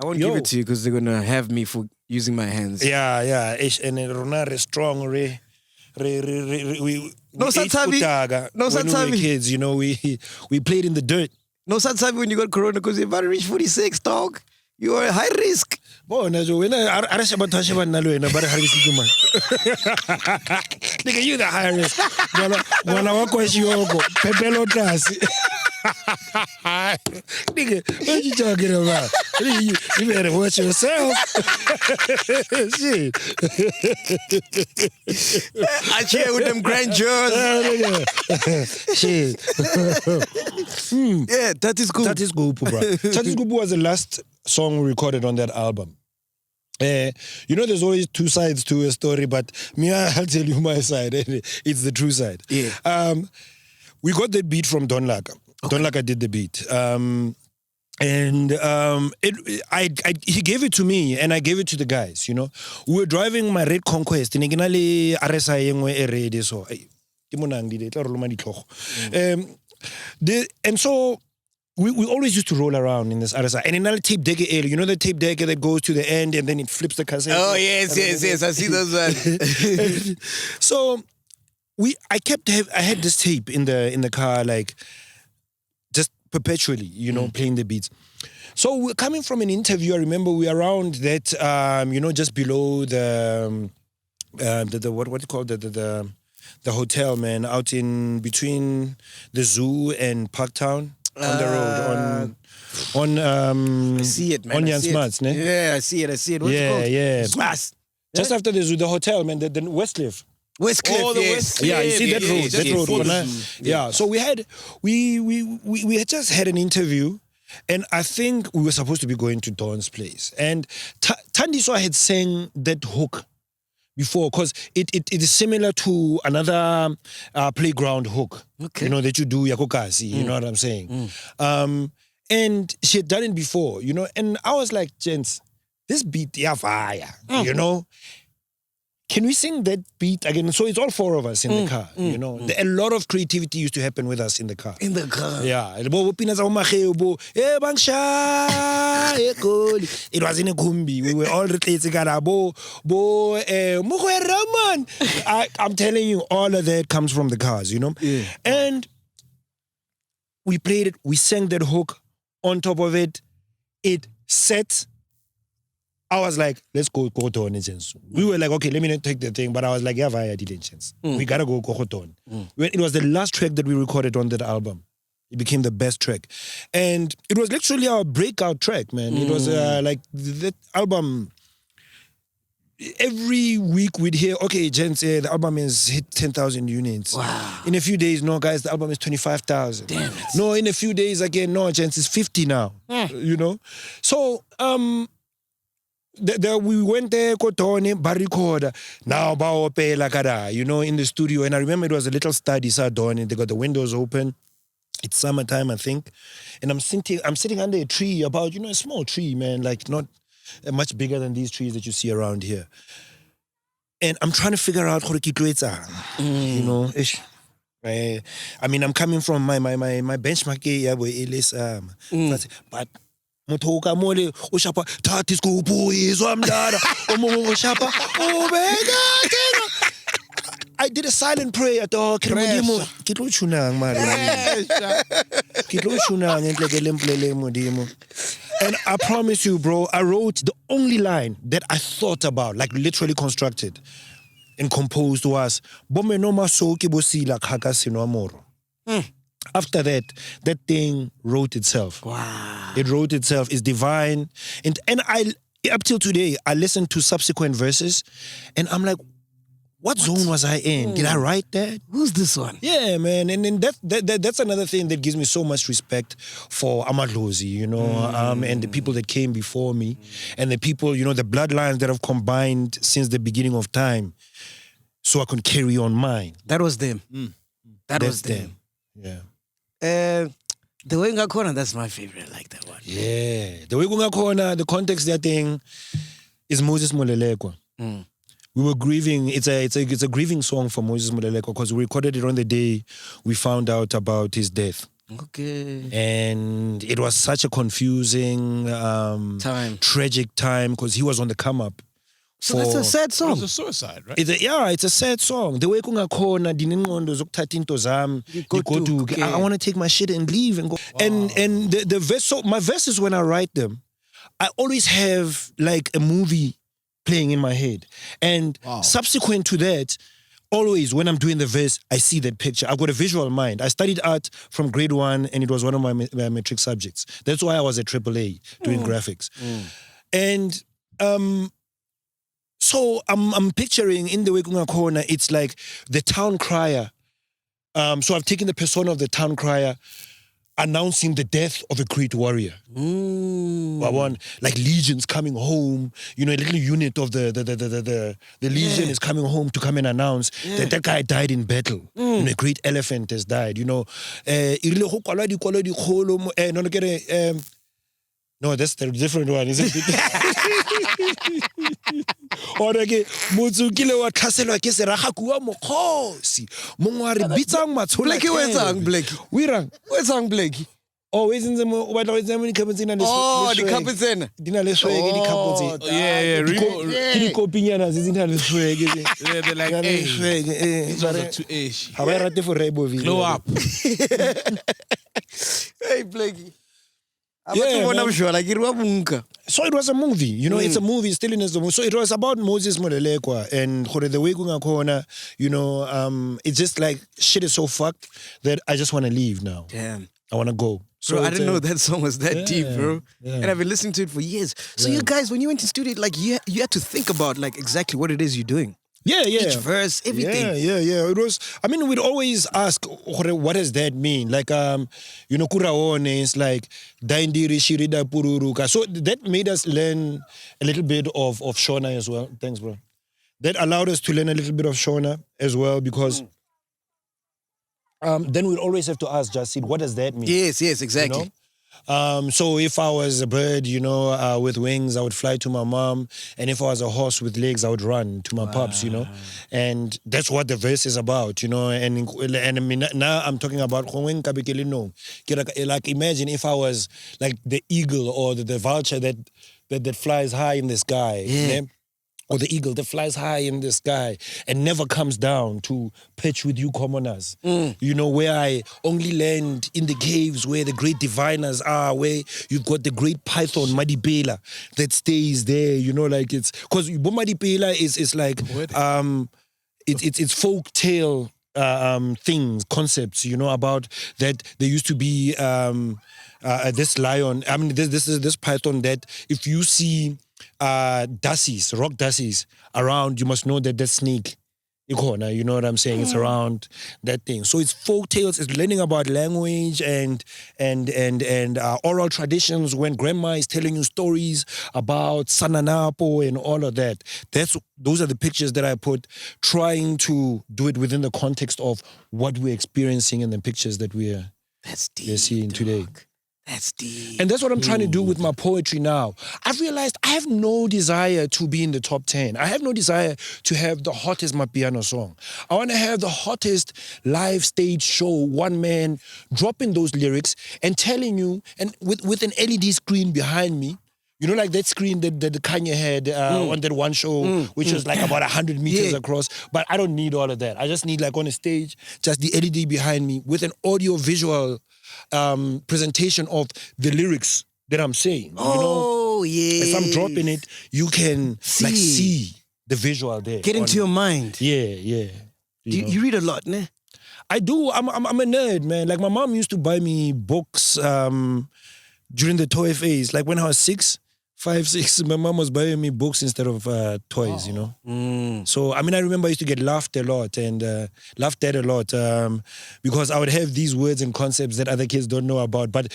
I won't give it to you because they're gonna have me for using my hands. Yeah. And Ronare strong. We No, ate Satsabi. utaga No, when we Satsabi. were kids. You know, we played in the dirt. No, sometimes when you got corona because you've already reached 46, dog. You are high risk. Bona jo wena ara shaba thashe banna le wena ba re ha ke se man. Nigga, you the high risk. Ngwana wa kwa shiyoko pepelo tlase. Nigga, what you talking about? You better watch yourself. Shit. I cheer with them grandeurs. Shit. Yeah, that is good. That is Gupu, bro. That is Gupu was the last song we recorded on that album. You know, there's always two sides to a story, but me, I'll tell you my side. It's the true side. Yeah. We got that beat from Don Laka. Okay. Don Laka did the beat. He gave it to me and I gave it to the guys, you know. We were driving my Red Conquest. And so we always used to roll around in this RSI. And another tape decker area, you know the tape decker that goes to the end and then it flips the cassette? Oh, yes. I see those ones. So I had this tape in the car, like just perpetually, you know, playing the beats. So we're coming from an interview. I remember we were around that, you know, just below the what do you call the hotel, man, out in between the zoo and Parktown on the road on I see it, man. on Jan Smarts, ne? Yeah, I see it. What's it called? Yeah. Smash. Just after the zoo, the hotel, man, the Westcliff. Westcliff, Oh, the yes. Westcliff. Yeah, you see that road. Yes, That yes, road. yes. Yeah. So we had just had an interview, and I think we were supposed to be going to Dawn's place. And Thandiswa had sang that hook before, because it is similar to another playground hook. Okay. You know, that you do yakokasi, you know what I'm saying? And she had done it before, you know, and I was like, gents, this beat, yeah, fire, you know? Can we sing that beat again? So it's all four of us in the car, you know. A lot of creativity used to happen with us in the car. In the car. Yeah. It was in a kumbi. We were all I'm telling you, all of that comes from the cars, you know. Yeah. And we played it. We sang that hook. On top of it, it set. I was like, let's go to Nigens. We were like, okay, let me not take the thing. But I was like, yeah, via diligence. We gotta go Kohoton. It was the last track that we recorded on that album. It became the best track. And it was literally our breakout track, man. It was like that album. Every week we'd hear, okay, gents, the album has hit 10,000 units. Wow. In a few days, no, guys, the album is 25,000. Damn it. No, in a few days, again, no, gents, it's 50 now. You know? So, we went there, Kotone, Baricoda, now Baopela Kada, you know, in the studio. And I remember it was a little study, Sardone, they got the windows open. It's summertime, I think. And I'm sitting under a tree, about, you know, a small tree, man, like not much bigger than these trees that you see around here. And I'm trying to figure out how to keep it, you know, ish. I mean, I'm coming from my benchmark, but Motoka mole ushapa thathi scoop izwa mdala omo ushapa ubeka. I did a silent prayer to Modimo. Kitlo chunang mali. Kitlo chunang entlekele mplele Modimo. And I promise you, bro, I wrote the only line that I thought about, like literally constructed and composed was Bome no maso ki bosila khaka sino amoro. After that thing wrote itself. Wow. It wrote itself. It's divine. And I, up till today, I listen to subsequent verses and I'm like, what zone was I in? Did I write that? Who's this one? Yeah, man. And that's another thing that gives me so much respect for Amadlozi, you know, and the people that came before me and the people, you know, the bloodlines that have combined since the beginning of time so I can carry on mine. That was them. That was them. Yeah. The way corner, that's my favorite. I like that one. Yeah. The way corner, the context of that thing is Moses Molelekwa. We were grieving. It's a grieving song for Moses Molelekwa because we recorded it on the day we found out about his death. Okay. And it was such a confusing, tragic time because he was on the come up. So that's a sad song. It was a suicide, right? It's a sad song. The way kungakhona dinengqondo zokuthatha into zami Goduke. I want to take my shit and leave and go. And the verse. So my verses, when I write them, I always have like a movie playing in my head. And subsequent to that, always when I'm doing the verse, I see that picture. I've got a visual mind. I studied art from grade 1, and it was one of my matric subjects. That's why I was at AAA doing graphics. And so I'm picturing in the way kungakhona, it's like the town crier. So I've taken the persona of the town crier announcing the death of a great warrior. Like legions coming home, a little unit of the legion is coming home to come and announce that guy died in battle. A great elephant has died, No, that's the different one, isn't it? Motswako wa tlhaselwa ke seraga kua mokhosi. Mongwe re bitsang matshola. Blackie, where's Blackie? Where's Blackie? Oh, where's in the the carpets in. Dina le swege di carpets. Yeah. Di kopinyana zina le swege. They're like, hey, these ones are too ish. Ha ba rate for Rebo vi. Glow up. Hey, Blackie. Yeah, man. So it was a movie, it's a movie, still in the movie. So it was about Moses Molelekwa and the way kungakhona, it's just like shit is so fucked that I just want to leave now. Damn. I want to go. So bro, I didn't know that song was that deep, bro. Yeah. And I've been listening to it for years. So you guys, when you went to studio, like you had to think about like exactly what it is you're doing. Yeah. Each verse, everything. Yeah. It was, we'd always ask, what does that mean? Like, kuraone is like, daindiri shirida pururuka. So that made us learn a little bit of Shona as well. Thanks, bro. That allowed us to learn a little bit of Shona as well because then we'd always have to ask Jasid, what does that mean? Yes, exactly. So if I was a bird, with wings, I would fly to my mom. And if I was a horse with legs, I would run to my pups, And that's what the verse is about, And I mean, now I'm talking about like imagine if I was like the eagle or the vulture that flies high in the sky. Yeah. Or the eagle that flies high in the sky and never comes down to pitch with you commoners. Where I only land in the caves where the great diviners are, where you've got the great python, Madibela, that stays there, like it's... Because Madibela is like... It's folk tale things, concepts, about that there used to be this lion. I mean, this is this python that if you see... rock dassies around, you must know that snake. You know what I'm saying? It's around that thing. So it's folk tales, it's learning about language and oral traditions when grandma is telling you stories about Sananapo and all of that. Those are the pictures that I put, trying to do it within the context of what we're experiencing in the pictures that we're seeing today. That's deep. And that's what I'm trying to do with my poetry now. I've realized I have no desire to be in the top 10. I have no desire to have the hottest Mapiano song. I want to have the hottest live stage show, one man dropping those lyrics and telling you, and with an LED screen behind me, like that screen that Kanye had on that one show, which was like about 100 meters across. But I don't need all of that. I just need like on a stage, just the LED behind me with an audio visual presentation of the lyrics that I'm saying. Yeah. As I'm dropping it, you can see the visual there. Get into your mind. Yeah. You read a lot, ne? I do. I'm a nerd, man. Like my mom used to buy me books during the toy phase. Like when I was 5, 6, my mom was buying me books instead of toys, So, I remember I used to get laughed at a lot because I would have these words and concepts that other kids don't know about. But,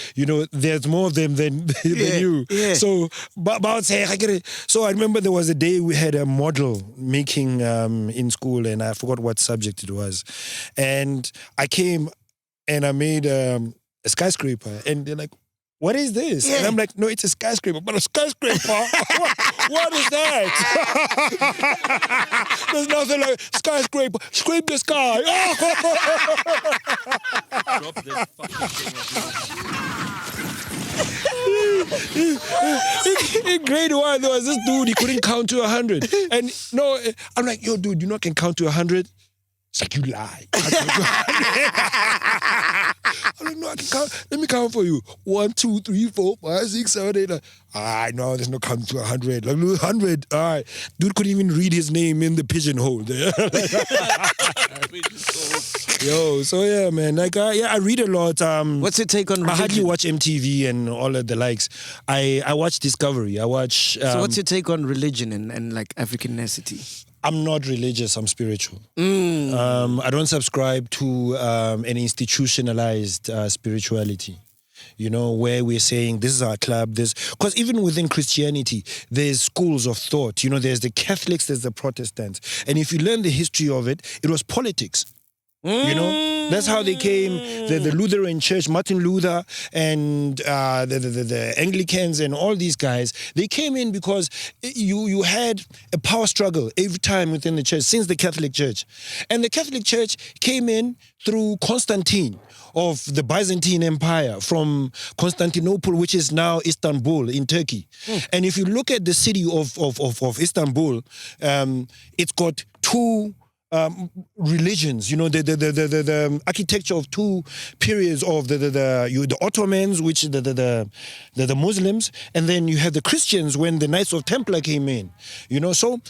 there's more of them than you. Yeah. So, but I would say, I get it. So I remember there was a day we had a model making in school and I forgot what subject it was. And I came and I made... a skyscraper. And they're like, what is this? Yeah. And I'm like, no, it's a skyscraper. But a skyscraper? what is that? There's nothing like skyscraper. Scrape the sky. Drop that fucking thing. In grade 1, there was this dude, he couldn't count to 100. And no, I'm like, yo, dude, you know I can count to 100? It's like, you lie. I'm like, no, I can count. Let me count for you. 1, 2, 3, 4, 5, 6, 7, 8. No, there's no count to 100. Like, 100. All right. Dude couldn't even read his name in the pigeonhole there. Yo, so yeah, man. Like, I read a lot. What's your take on religion? I hardly watch MTV and all of the likes. I watch Discovery. I watch. So what's your take on religion and like Africanity? I'm not religious, I'm spiritual. I don't subscribe to an institutionalized spirituality. You know, where we're saying this is our club, because even within Christianity, there's schools of thought. You know, there's the Catholics, there's the Protestants. And if you learn the history of it, it was politics. You know, that's how they came. The Lutheran Church, Martin Luther, and the Anglicans, and all these guys. They came in because you had a power struggle every time within the church since the Catholic Church, and the Catholic Church came in through Constantine of the Byzantine Empire from Constantinople, which is now Istanbul in Turkey. And if you look at the city of Istanbul, it's got two religions, you know, the architecture of two periods of the Ottomans, which the Muslims, and then you have the Christians when the Knights of Templar came in, you know. So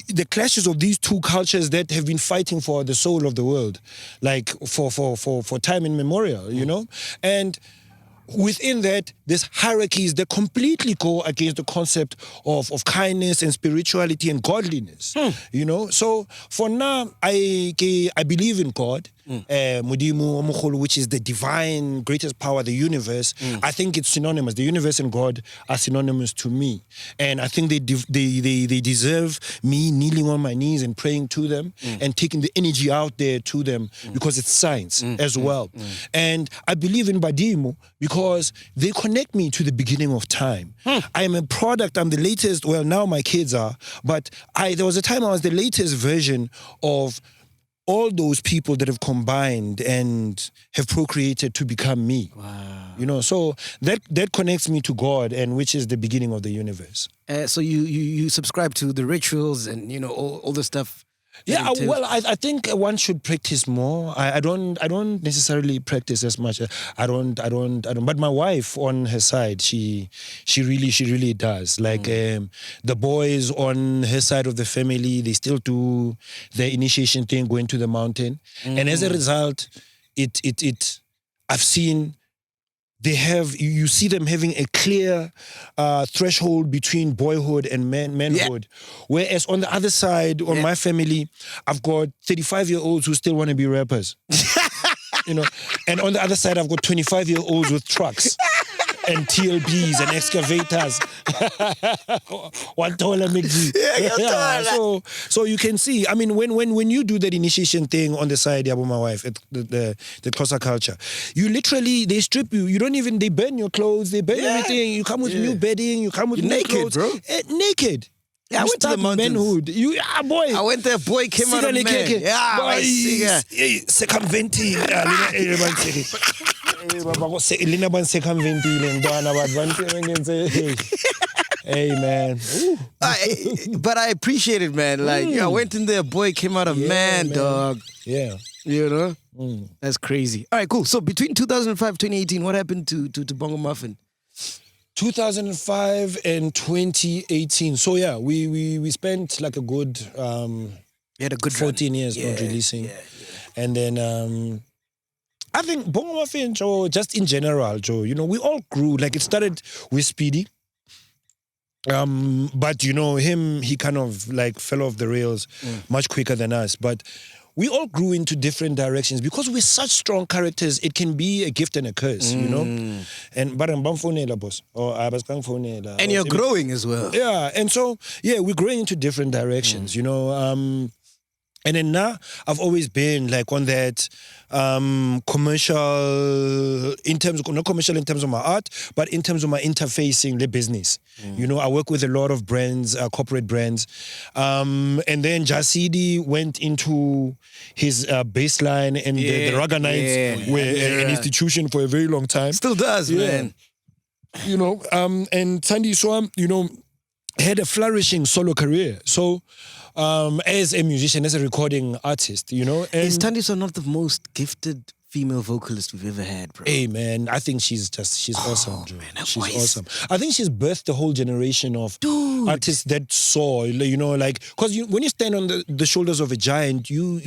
the clashes of these two cultures that have been fighting for the soul of the world, like for time immemorial, you know, and within that, there's hierarchies that completely go against the concept of kindness and spirituality and godliness. You know, so for now, I believe in God, Mudimu Omukhulu, which is the divine greatest power, the universe. I think it's synonymous. The universe and God are synonymous to me, and I think they deserve me kneeling on my knees and praying to them and taking the energy out there to them because it's science as well. And I believe in Badimu because they connect me to the beginning of time. I am a product. I'm the latest. Well, now my kids are, but there was a time I was the latest version of all those people that have combined and have procreated to become me. Wow. You know, so that connects me to God, and which is the beginning of the universe. So you subscribe to the rituals and, you know, all the stuff. Yeah, well, I think one should practice more. I don't necessarily practice as much. I don't. But my wife, on her side, she really does. Like the boys on her side of the family, they still do the initiation thing, going to the mountain, and as a result, I've seen. You see them having a clear threshold between boyhood and manhood. Yeah. Whereas on the other side, on my family, I've got 35-year-olds who still want to be rappers. You know, and on the other side, I've got 25-year-olds with trucks and TLBs and excavators. MacG. So you can see, I mean, when you do that initiation thing on the side, Yabo, my wife, at the Xhosa culture, you literally, they strip you. They burn your clothes, they burn everything. You come with new bedding, you come with new naked, clothes. bro. Naked. Yeah, I went to the mountains. Manhood. Boy. I went there, boy came out of man. Yeah, circumventing. Hey, man. But I appreciate it, man. Like, I went in there, boy came out of man, dog. Yeah. You know? That's crazy. All right, cool. So between 2005 2018, what happened to Bongo Maffin? 2005 and 2018. So yeah, we spent like a good you had a good 14 years not releasing. Yeah. And then I think Bongo Maffin, Joe, just in general, Joe, you know, we all grew. Like it started with Speedy. But you know, he kind of like fell off the rails much quicker than us. But we all grew into different directions because we're such strong characters. It can be a gift and a curse, you know. And boss, and you're growing as well. Yeah, and so we're growing into different directions, you know. And then now I've always been like on that commercial in terms of, not commercial in terms of my art, but in terms of my interfacing the business. You know, I work with a lot of brands, corporate brands. And then Jasidi went into his baseline and the Raga Nights were an institution for a very long time. Still does, man. You know, and Sandy Swam, you know, had a flourishing solo career. So, as a musician, as a recording artist, you know. And Is Thandiso not the most gifted female vocalist we've ever had, bro? Hey, man, I think she's awesome, Joe. Man, She's voice. awesome. I think she's birthed the whole generation of artists that saw, you know, like, because when you stand on the shoulders of a giant, you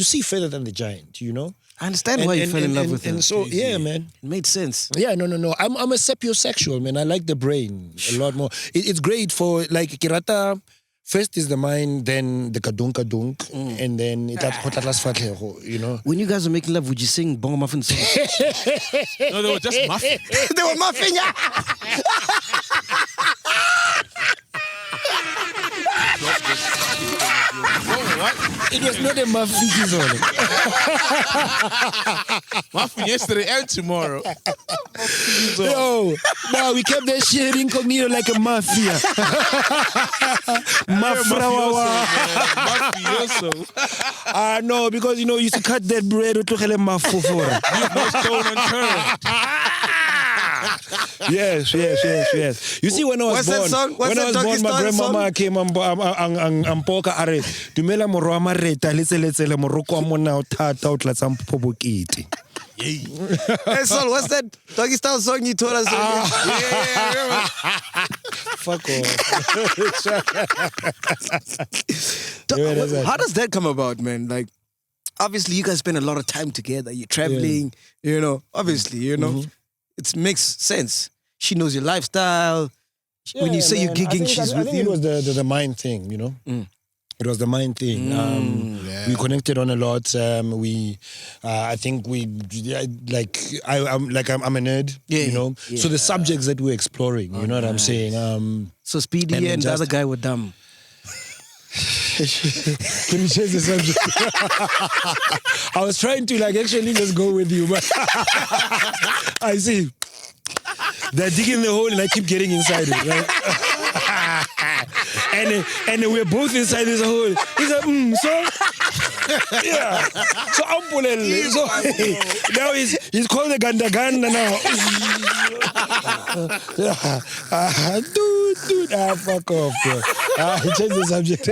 see further than the giant, you know. I understand why you fell in love with her. And so, yeah, man. It made sense. Yeah, no. I'm a sapiosexual, man. I like the brain a lot more. It's great for, like, Kirata. First is the mind, then the kadunk, and then it's you know. When you guys were making love, would you sing Bongo Maffin songs? No, they were just muffin. They were muffin, yeah. What? It was not a mafiki zone. Muffin yesterday and tomorrow. Yo, no, we kept that shit incognito like a mafia. Mafioso. No, because, you know, you used to cut that bread with mafofora. No stone unturned. Yes. You see, when I was What's that born, song? What's when I that was Doggy born, my Style grandmama song? came and poka are dumela moro wa mareta le moroko wa mona o thata o tlatsa mpobokete. Hey, Sol, what's that Doggy Style song you told us? Yeah, Fuck off. How does that come about, man? Like, obviously, you guys spend a lot of time together. You're traveling, you know. Obviously, you know, it makes sense. She knows your lifestyle. When you say you're gigging, she's with you. It was the mind thing, you know. It was the mind thing. We connected on a lot. I think I'm a nerd, you know. So the subjects that we're exploring, you know what I'm saying. So Speedy and the other guy were dumb. Can you change the subject? I was trying to actually just go with you, but I see. They're digging the hole and I keep getting inside it, right? and we're both inside this hole. He's like, so? Yeah. So I'm pulling. So now he's called the Ganda now. Dude, fuck off, bro. Change the subject.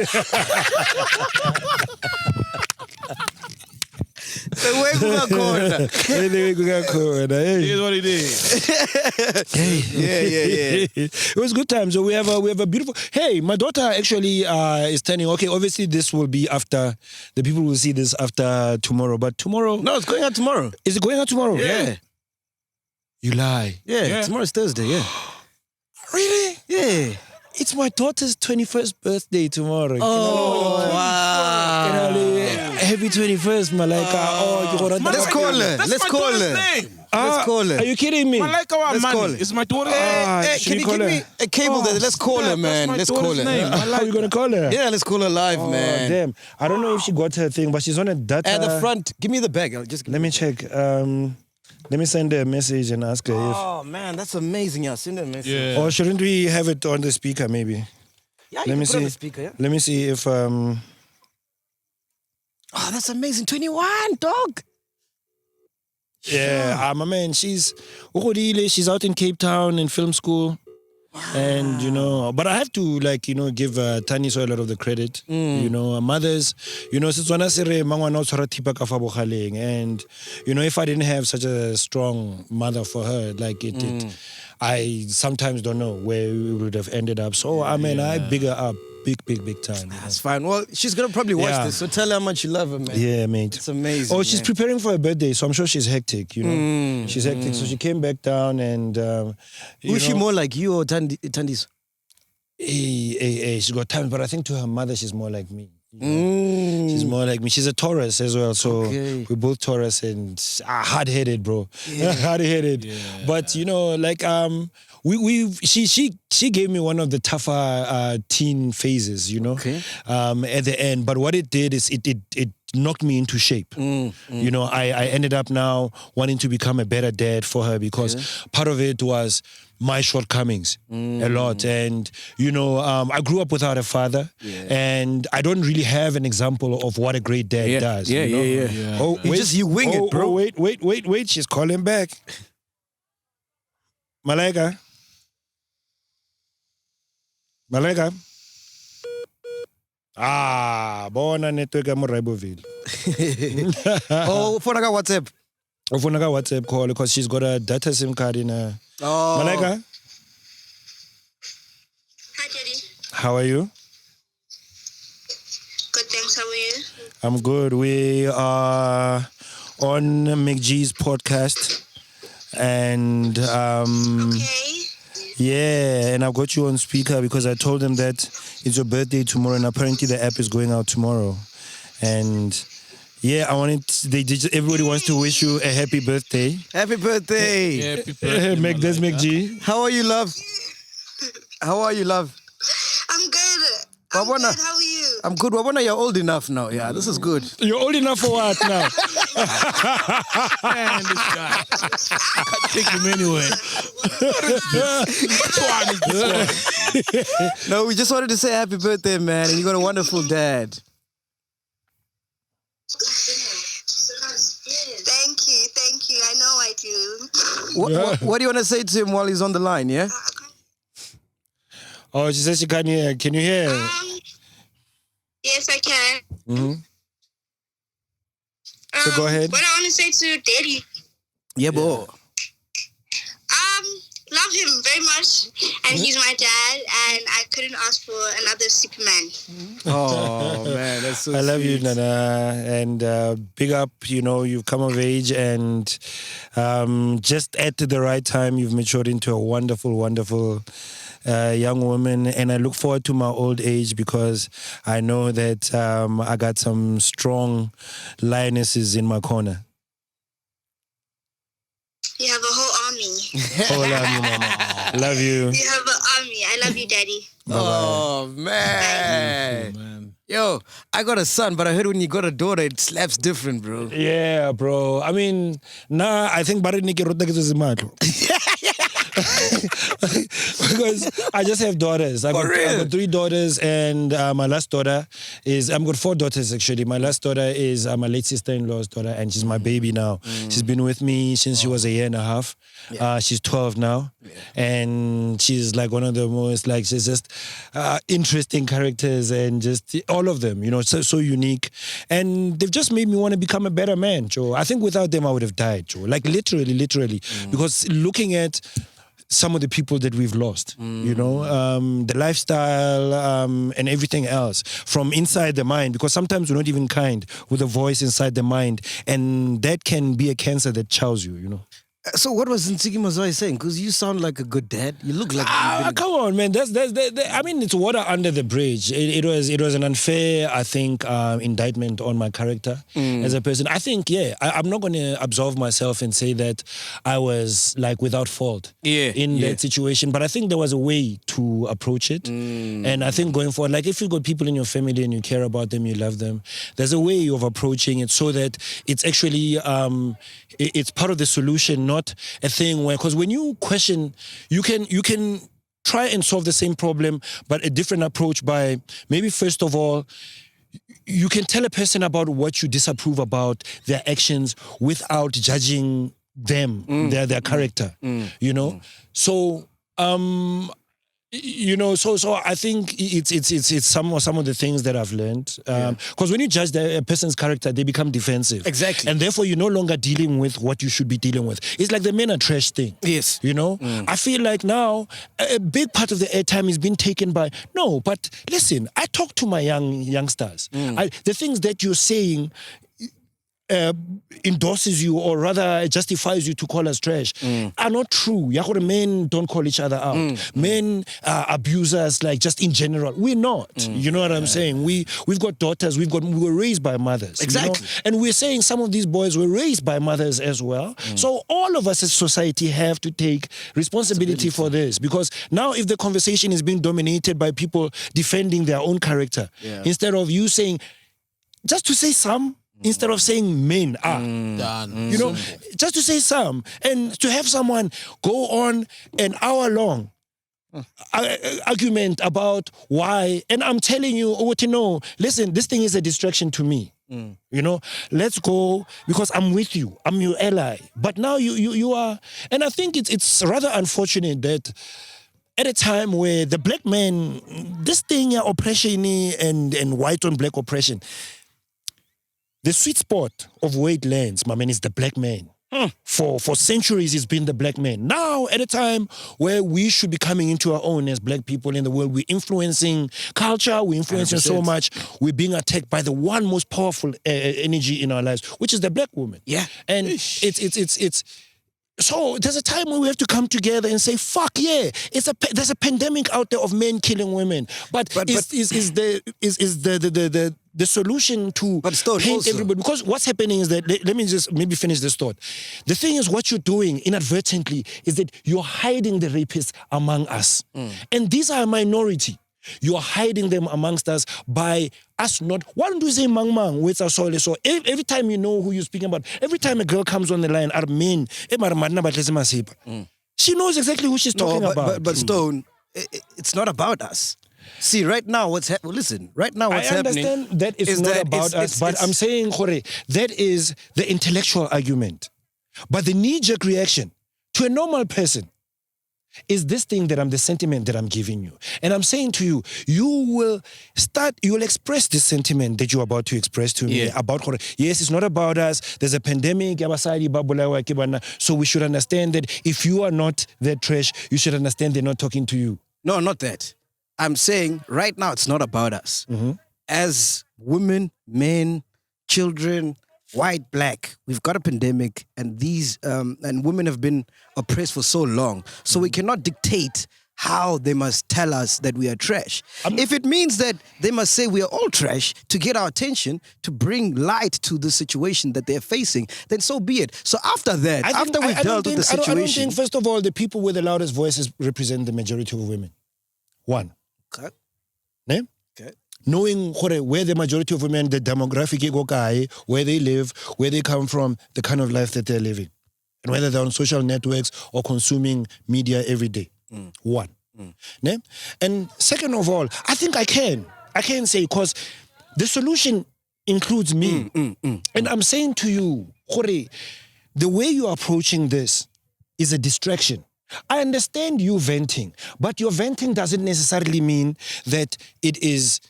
The way we got corner. Here's what he did. Yeah. It was good time. So we have a beautiful. Hey, my daughter actually is turning. Okay, obviously this will be after the people will see this after tomorrow. But tomorrow, No, it's going out tomorrow. is it going out tomorrow? Yeah. You lie. Yeah, tomorrow's Thursday, yeah. Really? Yeah. It's my daughter's 21st birthday tomorrow. Oh, wow. Happy 21st, Malaika. Let's call her. That's Let's my call daughter's her. name. Let's call her. Are you kidding me? Malaika wa Let's call money. it. It's my daughter's Hey, name. should can we you call give her? me a cable there? Let's call her, man. That's Let's my call daughter's her. name. How are you gonna call her? Yeah, let's call her live, Oh, man. damn. I don't know if she got her thing, but she's on a data. At the front, give me the bag. I'll just Let me check. Let me send her a message and ask her Oh, man, that's amazing. Yeah, send her a message. Yeah. or shouldn't we have it on the speaker maybe? Yeah, Let you me can put it on see. the speaker, yeah? Let me see if Oh, that's amazing. 21, dog. yeah, my man, she's out in Cape Town in film school. And, you know, but I have to, give Tani so a lot of the credit. You know, mothers, you know, and, you know, if I didn't have such a strong mother for her, I sometimes don't know where we would have ended up. So, I mean, I big her up big time. You know? That's fine. Well, she's going to probably watch this, so tell her how much you love her, man. Yeah, mate. It's amazing. Oh, she's man. preparing for her birthday, so I'm sure she's hectic, you know. She's hectic, so she came back down and... Who's she more like, you or Tandis? Hey, she's got time, but I think to her mother, she's more like me. You know? She's more like me. She's a Taurus as well. So Okay. we're both Taurus and hard-headed, bro. Hard-headed. Yeah. But you know, like she gave me one of the tougher teen phases, you know. Okay. At the end. But what it did is it knocked me into shape. You know, I ended up now wanting to become a better dad for her because part of it was my shortcomings a lot. And, you know, I grew up without a father and I don't really have an example of what a great dad does. Yeah, you know? yeah. Oh, wait, you wing it, bro. Oh, wait. She's calling back. Malaika. Bona network ya mo Raiboville. Oh, phone ka WhatsApp. Ufuna ka WhatsApp call because she's got a data SIM card in her. Oh. Malaika, Hi, Daddy. how are you? Good, thanks. How are you? I'm good. We are on MacG's podcast. And Okay. yeah, and I've got you on speaker because I told them that it's your birthday tomorrow and apparently the app is going out tomorrow. And yeah, everybody wants to wish you a happy birthday. Happy birthday. Happy birthday, That's MacG. How are you, love? How are you, love? I'm good. I'm Wabona. good. How are you? I'm good. Wabona, you're old enough now. Yeah, this is good. You're old enough for what now? Man, this guy. Can't take him anyway. Which one is this one? No, we just wanted to say happy birthday, man. And you got a wonderful dad. Thank you. I know I do. What do you want to say to him while he's on the line, yeah? Oh, she says she can't hear. Can you hear? Yes, I can. Mm-hmm. So go ahead. What I want to say to Daddy, Yeah, boy. love him very much, and he's my dad, and I couldn't ask for another Superman. Oh, man, that's so I love you, sweet. Nana, and big up. You know, you've come of age, and just at the right time, you've matured into a wonderful, wonderful young woman. And I look forward to my old age because I know that I got some strong lionesses in my corner. You have a whole army. Oh, love you, Nana. Love you. You have an army. I love you, Daddy. Oh, man. Man. Yo, I got a son, but I heard when you got a daughter, it slaps different, bro. Yeah, bro. I mean, nah, I think Bariniki Rotakizuzimato. Because I just have daughters. I got 3 daughters, and my last daughter is, I've got 4 daughters actually. My last daughter is my late sister-in-law's daughter, and she's my baby now. She's been with me since she was a year and a half. She's 12 now, and she's like one of the most, like, she's just interesting characters, and just all of them, you know, so unique. And they've just made me want to become a better man, Joe. I think without them, I would have died, Joe. Like literally. Because looking at some of the people that we've lost, you know, the lifestyle and everything else from inside the mind, because sometimes we're not even kind with a voice inside the mind, and that can be a cancer that chows you, you know. So what was Nsiki Mazwai saying? Because you sound like a good dad. You look like... Come on, man. I mean, it's water under the bridge. It was an unfair, I think, indictment on my character as a person. I think, I'm not going to absolve myself and say that I was like without fault in that situation. But I think there was a way to approach it. And I think going forward, like if you've got people in your family and you care about them, you love them, there's a way of approaching it so that it's actually, it's part of the solution, not a thing where, because when you question, you can try and solve the same problem, but a different approach by maybe first of all, you can tell a person about what you disapprove about their actions without judging them, their character, you know? So, you know, so I think it's some of the things that I've learned. Because when you judge a person's character, they become defensive. Exactly. And therefore, you're no longer dealing with what you should be dealing with. It's like the men are trash thing. Yes. You know? I feel like now, a big part of the airtime is being taken by, no, but listen, I talk to my youngsters. The things that you're saying, endorses you or rather justifies you to call us trash are not true. Ya gore men don't call each other out. Men abuse us like just in general. We're not. You know what I'm saying? We've got daughters. We were raised by mothers. Exactly. You know? And we're saying some of these boys were raised by mothers as well. So all of us as society have to take responsibility for this, because now if the conversation is being dominated by people defending their own character, instead of you saying, just to say some, instead of saying men are. You know, just to say some, and to have someone go on an hour-long argument about why, and I'm telling you, listen, this thing is a distraction to me. You know, let's go, because I'm with you. I'm your ally. But now you are, and I think it's rather unfortunate that at a time where the black man, this thing, oppression and white on black oppression, the sweet spot of weight lands, my man, is the black man. For centuries, it's been the black man. Now, at a time where we should be coming into our own as black people in the world, we're influencing culture, we're influencing 100%. So much, we're being attacked by the one most powerful energy in our lives, which is the black woman. Yeah. And it's so there's a time when we have to come together and say, fuck yeah, there's a pandemic out there of men killing women. But is the solution to paint also everybody? Because what's happening is that, let me just maybe finish this thought. The thing is, what you're doing inadvertently is that you're hiding the rapists among us. And these are a minority. You're hiding them amongst us by us not. Why don't we say mang mang with our soil? So every time you know who you're speaking about, every time a girl comes on the line, she knows exactly who she's talking about. But Stoan, it's not about us. See, right now, what's happening? Listen, right now, what's happening? I understand that it's not about us, but I'm saying, Jorge, that is the intellectual argument. But the knee-jerk reaction to a normal person is this thing that the sentiment that I'm giving you. And I'm saying to you, you will express this sentiment that you're about to express to me about Jorge. Yes, it's not about us. There's a pandemic. So we should understand that if you are not that trash, you should understand they're not talking to you. No, not that. I'm saying right now it's not about us. As women, men, children, white, black, we've got a pandemic, and these and women have been oppressed for so long. So we cannot dictate how they must tell us that we are trash. If it means that they must say we are all trash to get our attention, to bring light to the situation that they're facing, then so be it. So after that, after we've dealt with the situation... I don't think, first of all, the people with the loudest voices represent the majority of women. One. Okay. Ne? Okay. Knowing where the majority of women, the demographic, where they live, where they come from, the kind of life that they're living, and whether they're on social networks or consuming media every day. One. Ne? And second of all, I think I can say, because the solution includes me. And I'm saying to you, Jorge, the way you're approaching this is a distraction. I understand you venting, but your venting doesn't necessarily mean that it is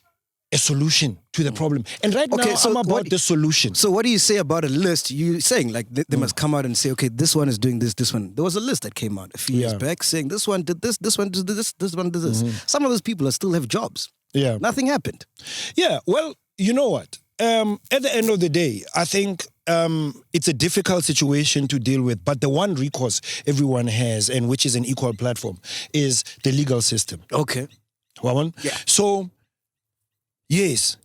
a solution to the problem. And right now, I'm about the solution. So what do you say about a list? You're saying like they must come out and say, okay, this one is doing this one. There was a list that came out a few years back saying this one did this one did this one did this. Some of those people still have jobs. Yeah. Nothing happened. Yeah, well, you know what? At the end of the day, I think it's a difficult situation to deal with, but the one recourse everyone has, and which is an equal platform, is the legal system. Okay. Yeah. So, yes,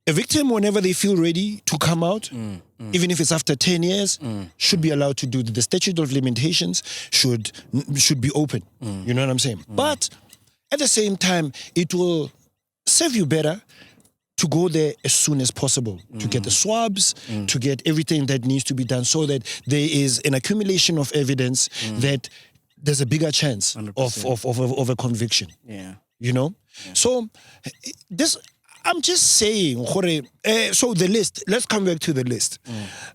a victim, whenever they feel ready to come out, even if it's after 10 years, should be allowed to do. The statute of limitations should be open. You know what I'm saying? But at the same time, it will serve you better to go there as soon as possible, to get the swabs, to get everything that needs to be done, so that there is an accumulation of evidence that there's a bigger chance of a conviction. Yeah. You know? Yeah. So this, I'm just saying, Jorge, so the list, let's come back to the list.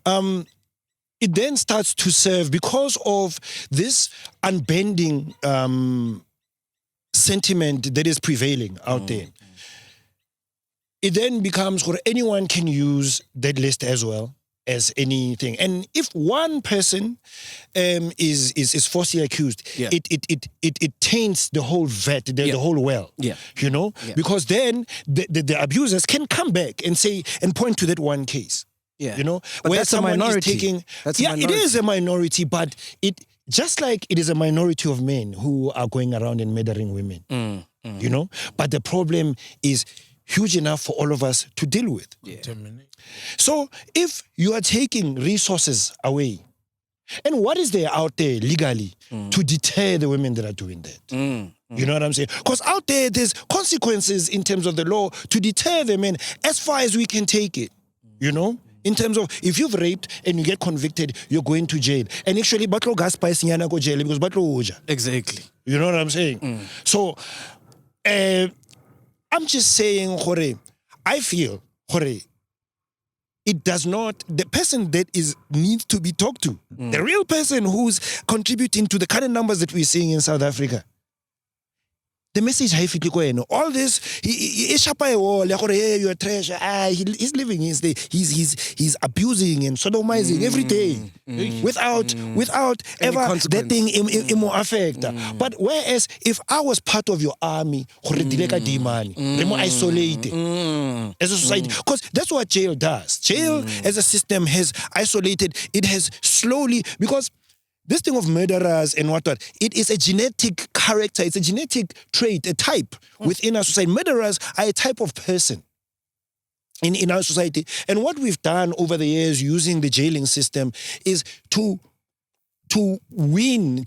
It then starts to serve, because of this unbending sentiment that is prevailing out there. It then becomes where anyone can use that list as well as anything. And if one person is falsely accused, it taints the whole vat, the whole well. Yeah. You know? Yeah. Because then the abusers can come back and say and point to that one case. Yeah. You know, But where that's a someone minority. is taking. That's a It minority. is a minority, but just like it is a minority of men who are going around and murdering women. You know, but the problem is huge enough for all of us to deal with. So if you are taking resources away, and what is there out there legally to deter the women that are doing that? You know what I'm saying? Because out there's consequences in terms of the law to deter them, and as far as we can take it, you know? In terms of, if you've raped and you get convicted, you're going to jail. And actually, batlo gas spice nyana go jail because batlo oja. Exactly. You know what I'm saying? So, I'm just saying, Jorge, I feel, Jorge, it does not, the person that needs to be talked to, the real person who's contributing to the current numbers that we're seeing in South Africa, the message all this he shapa a wall you're trash. He's living his day. He's abusing and sodomizing every day without Any ever consequence. that thing imo affect. But whereas if I was part of your army, remo isolated as a society, because that's what jail does. Jail as a system has isolated. It has slowly, because this thing of murderers and what, it is a genetic character, it's a genetic trait, a type within our society. Murderers are a type of person in our society. And what we've done over the years using the jailing system is to weed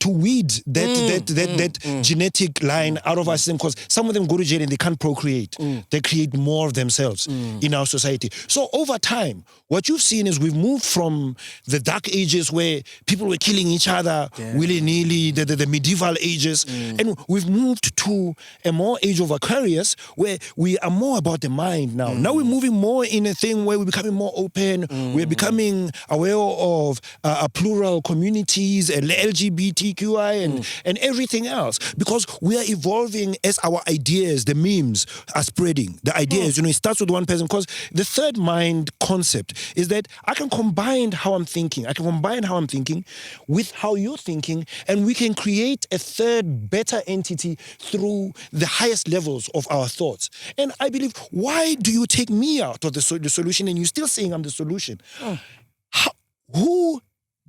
that genetic line out of our system, because some of them go to jail and they can't procreate. They create more of themselves in our society. So over time, what you've seen is we've moved from the dark ages where people were killing each other willy-nilly, the medieval ages, and we've moved to a more age of Aquarius where we are more about the mind now. Now we're moving more in a thing where we're becoming more open, we're becoming aware of a plural communities and LGBTQI and everything else, because we are evolving as our ideas, the memes are spreading. The ideas, it starts with one person, because the third mind concept is that I can combine how I'm thinking. I can combine how I'm thinking with how you're thinking, and we can create a third, better entity through the highest levels of our thoughts. And I believe, why do you take me out of the solution and you're still saying I'm the solution? Who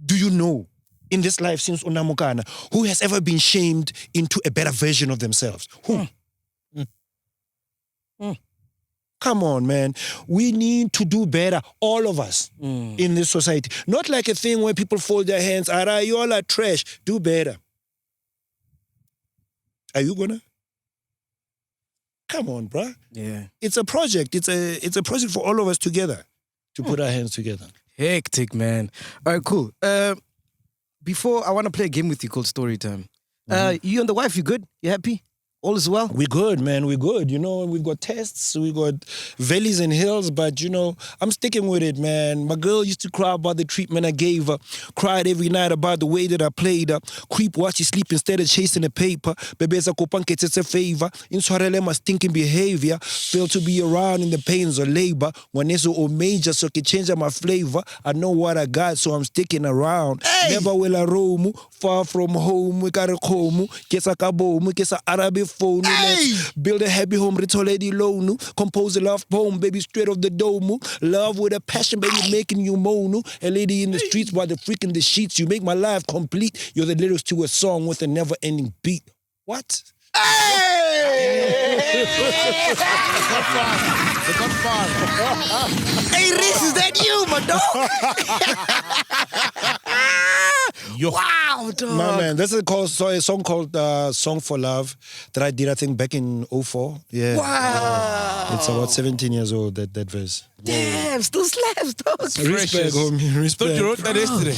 do you know in this life since Unamukana who has ever been shamed into a better version of themselves? Who? Come on, man. We need to do better, all of us, in this society. Not like a thing where people fold their hands, you all are trash. Do better. Are you gonna? Come on, bruh. Yeah. It's a project. It's a project for all of us together to put our hands together. Hectic, man. All right, cool. Before, I want to play a game with you called Story Time. You and the wife, you good? You happy? All is well? We're good, man. We're good. You know, we've got tests, we got valleys and hills, but, you know, I'm sticking with it, man. My girl used to cry about the treatment I gave her, cried every night about the way that I played her, creep while she sleep instead of chasing the paper, baby as a kopankets, it's a favor, insuarele my stinking behavior, fail to be around in the pains of labor, when it's or major, so can change my flavor, I know what I got, so I'm sticking around, never will I roam, far from home, we got a home, kesa kabomu, kesa Arabic phone, let's build a happy home, retoledi loan, compose a love poem, baby, straight off the dome, love with a passion, baby, making you moan, a lady in the streets while they're freaking the sheets, you make my life complete, you're the lyrics to a song with a never-ending beat. What? The Godfather. Hey, Reese, is that you, my dog? Wow, dog. My man, this is a song called Song for Love that I did, I think, back in 2004. Yeah. Wow. It's about 17 years old, that verse. Damn, still slaps, dog. Respect, homie. Thought Respect. you wrote that yesterday.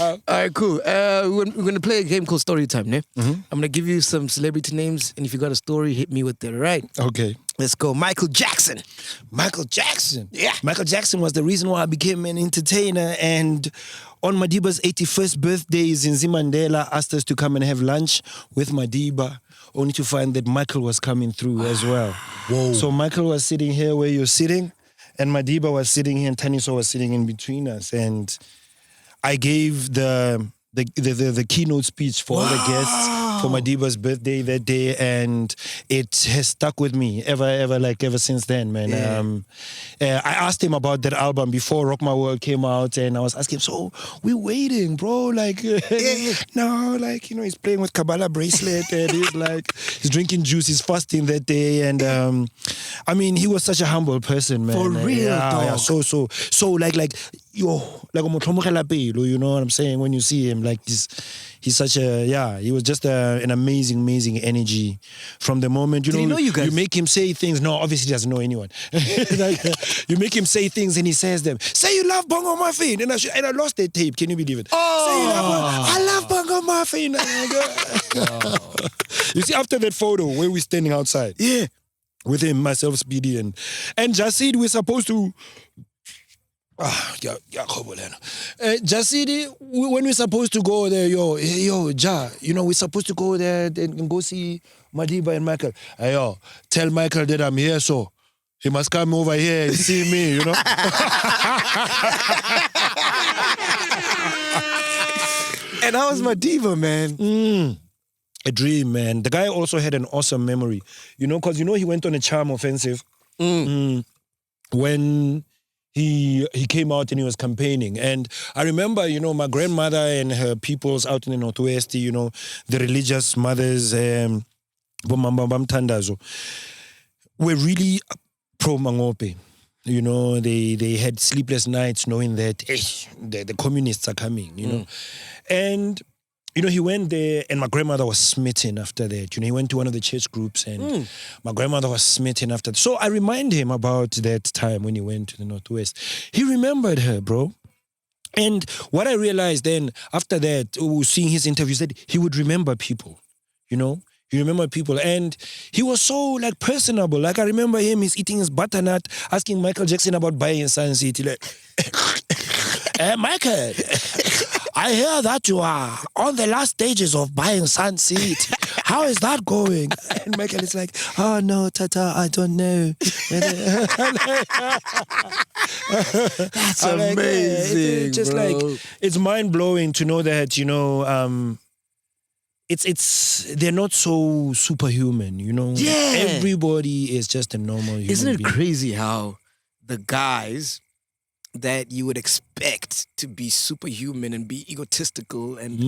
All right, cool. We're going to play a game called Story Time, ne? I'm going to give you some celebrity names, and if you got a story, hit me with it, all right? Okay. Let's go. Michael Jackson. Michael Jackson. Yeah. Michael Jackson was the reason why I became an entertainer, and on Madiba's 81st birthday, Zinzi Mandela asked us to come and have lunch with Madiba, only to find that Michael was coming through as well. Whoa. So Michael was sitting here where you're sitting, and Madiba was sitting here, and Taniso was sitting in between us. And I gave the keynote speech for all the guests. for Madiba's birthday that day, and it has stuck with me ever since then, man. I asked him about that album before Rock My World came out, and I was asking him, so we're waiting, bro, like, no, like, you know, he's playing with Kabbalah bracelet, and he's drinking juice, he's fasting that day, and I mean, he was such a humble person, man. For real, dog. Yeah, so like yo, like you know what I'm saying? When you see him, like he's such a he was just an amazing energy from the moment. Did he know you guys? You make him say things. No, obviously he doesn't know anyone. Like, you make him say things and he says them. Say you love Bongo Maffin, and I lost that tape. Can you believe it? Say you love I love Bongo Maffin. You see, after that photo where we're standing outside, with him, myself, Speedy, and Jasid, we're supposed to. Jasid, when we're supposed to go there, yo, Ja, you know, we're supposed to go there and go see Madiba and Michael. Hey, yo, tell Michael that I'm here, so he must come over here and see me, you know. And how was Madiba, man? A dream, man. The guy also had an awesome memory, you know, because, you know, he went on a charm offensive when he came out and he was campaigning. And I remember, you know, my grandmother and her peoples out in the Northwest, you know, the religious mothers, were really pro-Mangope. You know, they had sleepless nights knowing that the communists are coming, you know. And you know, he went there and my grandmother was smitten after that. You know, he went to one of the church groups and my grandmother was smitten after that. So I remind him about that time when he went to the Northwest. He remembered her, bro. And what I realized then after that, seeing his interviews, that he would remember people, you know. He remembered people and he was so like personable. Like I remember him, he's eating his butternut, asking Michael Jackson about buying Sun City. Like, Michael, I hear that you are on the last stages of buying Sun City. How is that going? And Michael is like, oh no, Tata, I don't know. That's amazing, it's just bro. like, it's mind blowing to know that, you know, they're not so superhuman, you know. Yeah. Everybody is just a normal human Isn't it being. crazy how the guys that you would expect to be superhuman and be egotistical and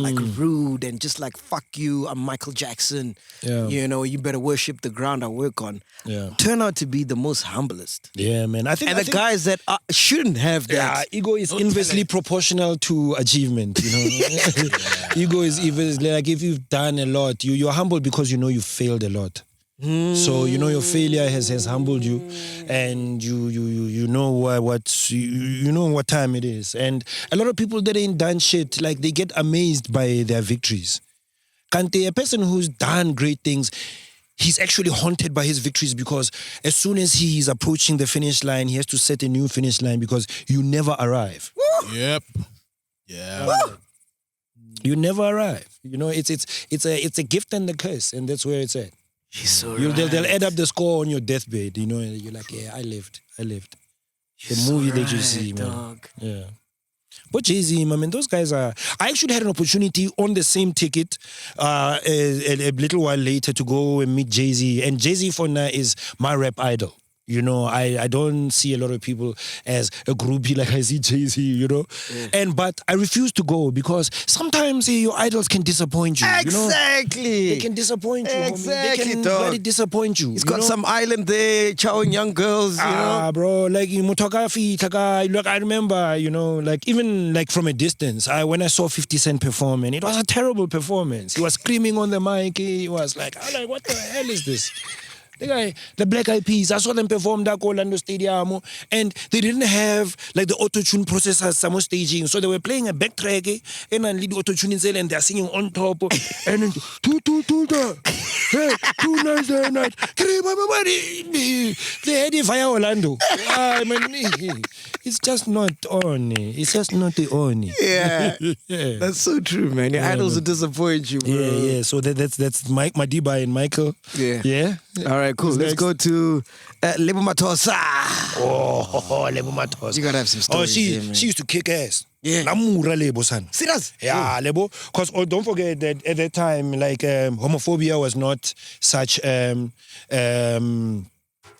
like rude and just like, fuck you, I'm Michael Jackson. Yeah. You know, you better worship the ground I work on. Yeah. Turn out to be the most humblest. Yeah, man. I think And the guys that shouldn't have that. ego is inversely proportional to achievement, you know. Ego is inversely, like if you've done a lot, you're humble because you know you failed a lot. So you know your failure has humbled you, and you know you know what time it is. And a lot of people that ain't done shit, like they get amazed by their victories. Kante, a person who's done great things, he's actually haunted by his victories because as soon as he's approaching the finish line, he has to set a new finish line because you never arrive. Yep. Yeah. You never arrive. You know, it's a gift and a curse, and that's where it's at. He's so They'll add up the score on your deathbed, you know, and you're like, yeah, I lived. The movie that you see, man. Dog. Yeah. But Jay-Z, I mean, those guys are... I actually had an opportunity on the same ticket a little while later to go and meet Jay-Z. And Jay-Z for now is my rap idol. You know, I don't see a lot of people as a groupie like I see Jay-Z, you know. But I refuse to go because sometimes your idols can disappoint you. Exactly. You know? They can disappoint you. Exactly, They can dog. really disappoint you. He's got some island there, chowing young girls, you know. Bro, like I remember, you know, like even like from a distance, when I saw 50 Cent perform, and it was a terrible performance. He was screaming on the mic. He was like, what the hell is this? The Black Eyed Peas, I saw them perform that Orlando Stadium, and they didn't have like the auto-tune processors, some staging, so they were playing a backtrack, and then lead auto-tune in, and they're singing on top, and then hey, 2 nights a night, they had it via Orlando. I mean, it's just not on. It's just not the on. Yeah. Yeah. That's so true, man. Your idols will disappoint you, bro. Yeah. So that's Mike, Madiba, and Michael. Yeah. Yeah. All right, cool. Let's go to Lebo Matosa. Oh, Lebo Matos. You gotta have some stories. Oh, man. she used to kick ass. Yeah. Namura Lebo san. Serious? Yeah, Lebo. Because don't forget that at that time, like homophobia was not such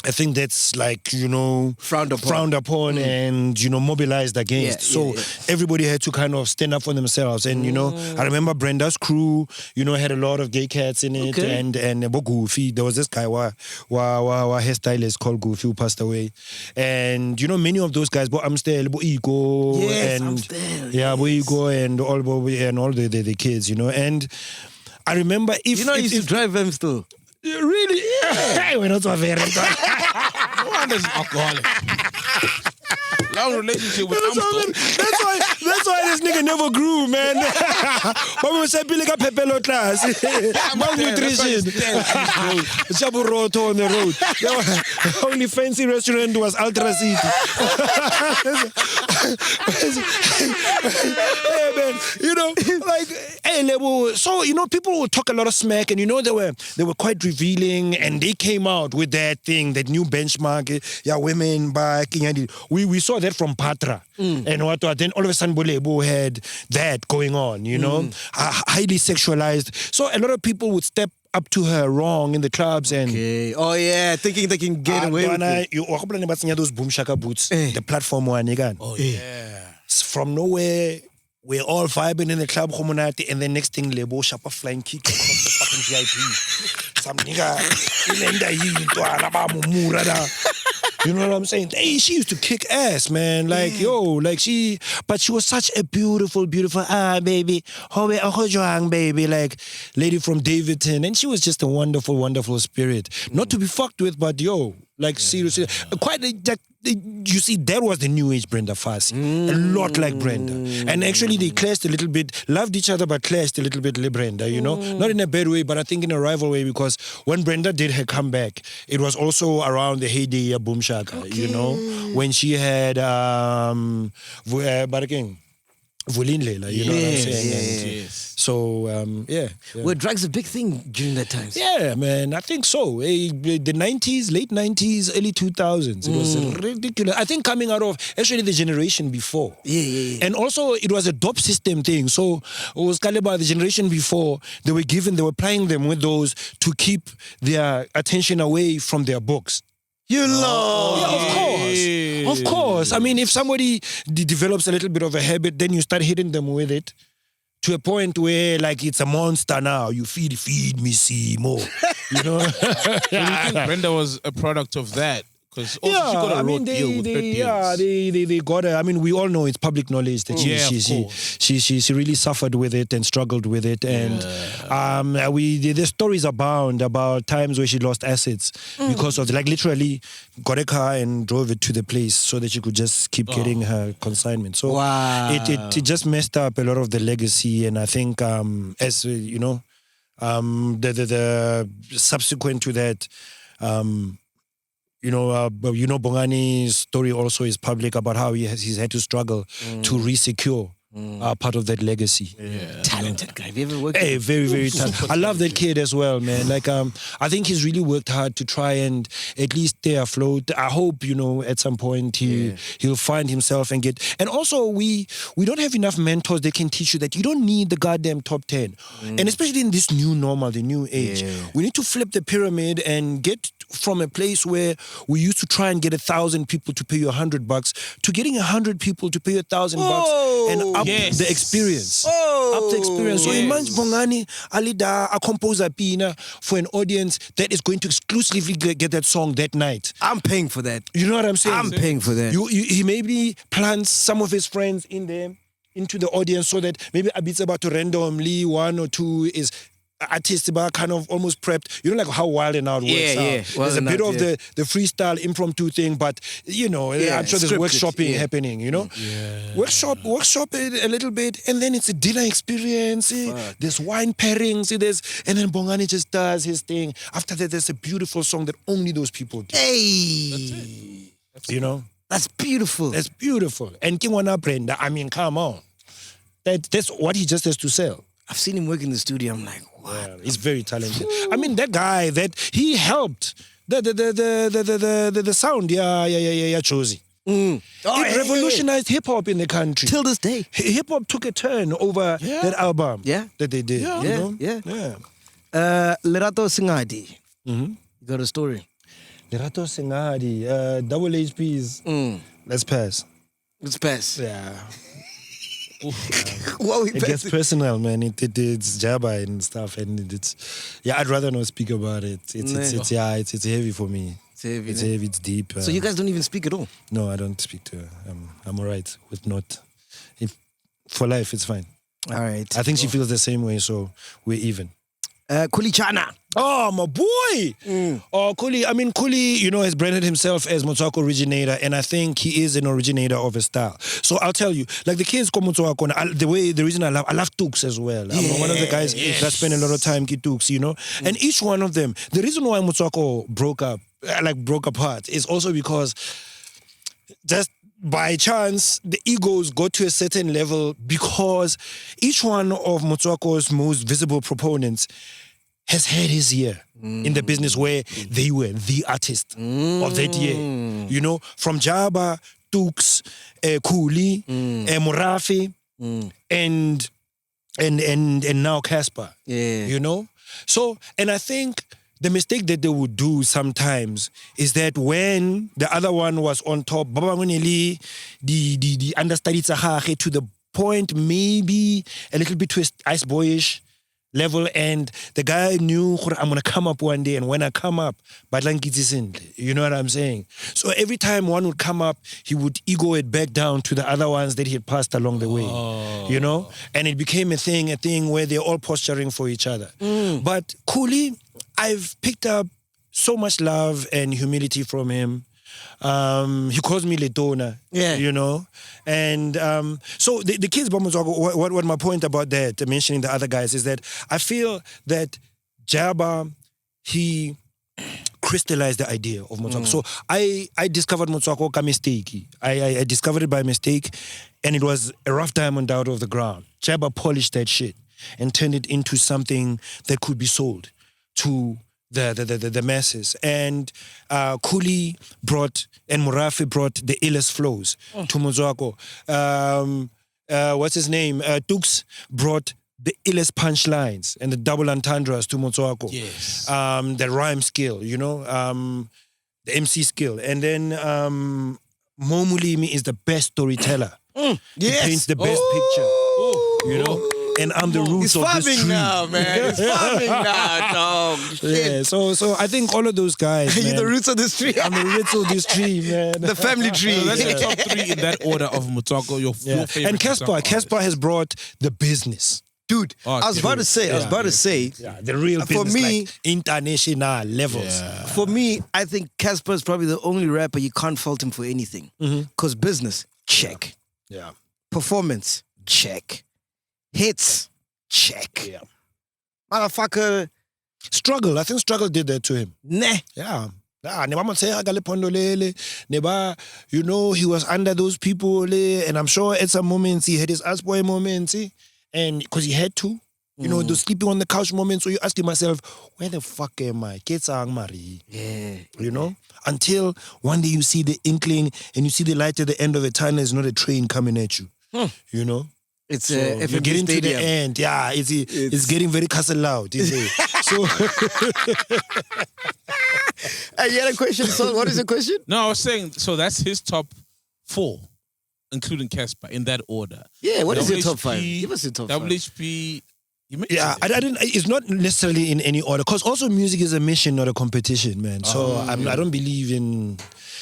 I think that's like, Frowned upon. and, mobilized against. So everybody had to kind of stand up for themselves. And, I remember Brenda's crew, had a lot of gay cats in it. Okay. And Goofy, there was this guy, hairstylist called Goofy who passed away. And, many of those guys, Amstel, Ego, Yes, and Amstel, yeah, Ego and all the kids, And I remember if You used to drive them still. really, we're not so very. No one is an alcoholic. Long relationship with Amstel. That's why this nigga never grew, man. But we say like a pepelo class. Malnutrition. Chaburoto on the road. The only fancy restaurant was Ultra City. Hey, man, like, hey, Lebo. So, people would talk a lot of smack, and they were quite revealing, and they came out with that thing, that new benchmark. Yeah, women back. We saw that from Patra. And then all of a sudden Lebo had that going on, highly sexualized. So a lot of people would step up to her wrong in the clubs and Oh yeah, thinking they can get away with it. You those boom shaka boots, the platform one again. Oh yeah. From nowhere, we're all vibing in the club, Homonati, and then next thing, Lebo Shapa flying kick across the fucking VIP. Some nigga, you know what I'm saying? Hey, she used to kick ass, man. Like, but she was such a beautiful, baby. Baby, like lady from Davidton. And she was just a wonderful, wonderful spirit. Not to be fucked with, but seriously. Quite you see, that was the new age Brenda Fassie. A lot like Brenda. And actually they clashed a little bit, loved each other, but clashed a little bit like Brenda, Not in a bad way, but I think in a rival way, because when Brenda did her comeback, it was also around the heyday of Boom Shaka, when she had Baraking. Vulinlela, you know what I'm saying? Yes. So, Were drugs a big thing during that time? Yeah, man, I think so. The 90s, late 90s, early 2000s. It was ridiculous. I think coming out of actually the generation before. Yeah. And also, it was a dope system thing. So, it was Caliber, the generation before, they were plying them with those to keep their attention away from their books. You know. Yeah, of course. I mean, if somebody develops a little bit of a habit, then you start hitting them with it to a point where, like, it's a monster now. You feed me, see more. So do you think Brenda was a product of that? Because she got a road deal with her deals. They got a, I mean, we all know it's public knowledge that she really suffered with it and struggled with it. And the stories abound about times where she lost assets because of, like, literally got a car and drove it to the place so that she could just keep getting her consignment. So it just messed up a lot of the legacy. And I think as the subsequent to that, Bongani's story also is public about how he's had to struggle to resecure part of that legacy. Yeah. Talented guy. Have you ever worked with him? Very, very talented. I love that kid as well, man. Like, I think he's really worked hard to try and at least stay afloat. I hope, at some point he'll find himself and get... And also, we don't have enough mentors that can teach you that you don't need the goddamn top 10. And especially in this new normal, the new age, we need to flip the pyramid and get from a place where we used to try and get 1,000 people to pay you $100 to getting 100 people to pay you $1,000 and up the experience. Up the experience. So imagine Bongani Alida, a composer pina for an audience that is going to exclusively get that song that night. I'm paying for that. You know what I'm saying? I'm paying for that. He maybe plants some of his friends in there into the audience so that maybe Abit's about to randomly one or two is artists about kind of almost prepped. You know, like how Wild and Out works out. Well, there's a bit of the freestyle impromptu thing, but I'm sure there's workshopping happening, workshop it a little bit, and then it's a dinner experience. There's wine pairings, and then Bongani just does his thing. After that, there's a beautiful song that only those people do. Hey, you know? That's beautiful. That's beautiful. And Kingwana Brenda, I mean, come on. That's what he just has to sell. I've seen him work in the studio. I'm like, what? Yeah, he's very talented. I mean, that guy that he helped the sound, Josie. Oh, It revolutionized hip hop in the country. Till this day. Hip hop took a turn over that album that they did. Yeah. You know? Yeah. Lerato Singadi. You got a story? Lerato Singadi, double HPs. Let's pass. Let's pass. Yeah. What we It gets personal, man. It's Jabba and stuff, and it's I'd rather not speak about it. It's heavy for me. It's heavy. It's heavy. It's deep. So you guys don't even speak at all? No, I don't speak to her. I'm alright with not. If for life, it's fine. All right. I think she feels the same way, so we're even. Kulichana. Oh, my boy. Oh, Kuli, has branded himself as Motswako originator, and I think he is an originator of a style. So I'll tell you, like the kids come Motswako, the reason I love Tux as well. I'm one of the guys that spend a lot of time with Tux, and each one of them, the reason why Motswako broke apart is also because just by chance, the egos got to a certain level because each one of Motswako's most visible proponents has had his year in the business where they were the artist of that year. From Jabba, Tux, Kuli, Morafi, and now Casper. Yeah. So, and I think the mistake that they would do sometimes is that when the other one was on top, Baba Ngoneli, the understudied Sahare to the point maybe a little bit twist ice boyish level, and the guy knew I'm gonna come up one day, and when I come up, you know what I'm saying? So every time one would come up, he would ego it back down to the other ones that he had passed along the way. And it became a thing where they're all posturing for each other. But Kuli, I've picked up so much love and humility from him. He calls me Letona, and so the kids, what my point about that, mentioning the other guys, is that I feel that Jabba, he crystallized the idea of Motswako. So I discovered Motswako by mistake. I discovered it by mistake, and it was a rough diamond out of the ground. Jabba polished that shit and turned it into something that could be sold to the masses. And Kuli brought, and Morafi brought the illest flows to Motswako. What's his name? Tux brought the illest punchlines and the double entendres to Motswako. Yes. The rhyme skill, the MC skill. And then Momulimi is the best storyteller. Yes. He paints the best picture, And I'm the roots of this tree. He's farming now, man. He's farming now, dog. Yeah, so I think all of those guys, You're man, the roots of this tree. I'm the roots of this tree, man. The family tree. So that's your top 3 in that order of Motswako. Your 4 favorite. And Casper has brought the business. Dude, I was about to say, The real For business, me, like international levels. Yeah. for me, I think Casper is probably the only rapper you can't fault him for anything. Because business, check. Yeah. Performance, check. Hits, check. Yeah. Motherfucker, Struggle. I think Struggle did that to him. nah. Yeah. He was under those people, and I'm sure at some moments he had his ass boy moments, and because he had to, those sleeping on the couch moments. So you ask yourself, where the fuck am I? Yeah. Until one day you see the inkling and you see the light at the end of the tunnel. It's not a train coming at you. It's So you're getting to the end. Yeah, it's getting very castle loud. So you had a question, so what is the question? No, I was saying, so that's his top 4, including Casper, in that order. Yeah, what is your WHP, top 5? Give us your top 5. WHP. You mentioned yeah, it. I didn't. It's not necessarily in any order, because also music is a mission, not a competition, man. So I don't believe in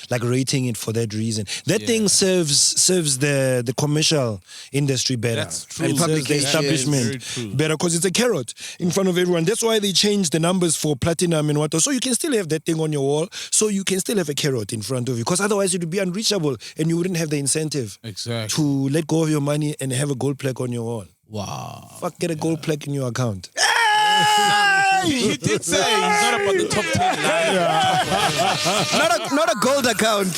like rating it for that reason. That thing serves the commercial industry better. That's true. And serves the establishment better, because it's a carrot in front of everyone. That's why they changed the numbers for platinum and what. So you can still have that thing on your wall. So you can still have a carrot in front of you, because otherwise it would be unreachable and you wouldn't have the incentive to let go of your money and have a gold plaque on your wall. Wow. Fuck, get a gold plaque in your account. He did say he's not about the top 10 line. Not a gold account.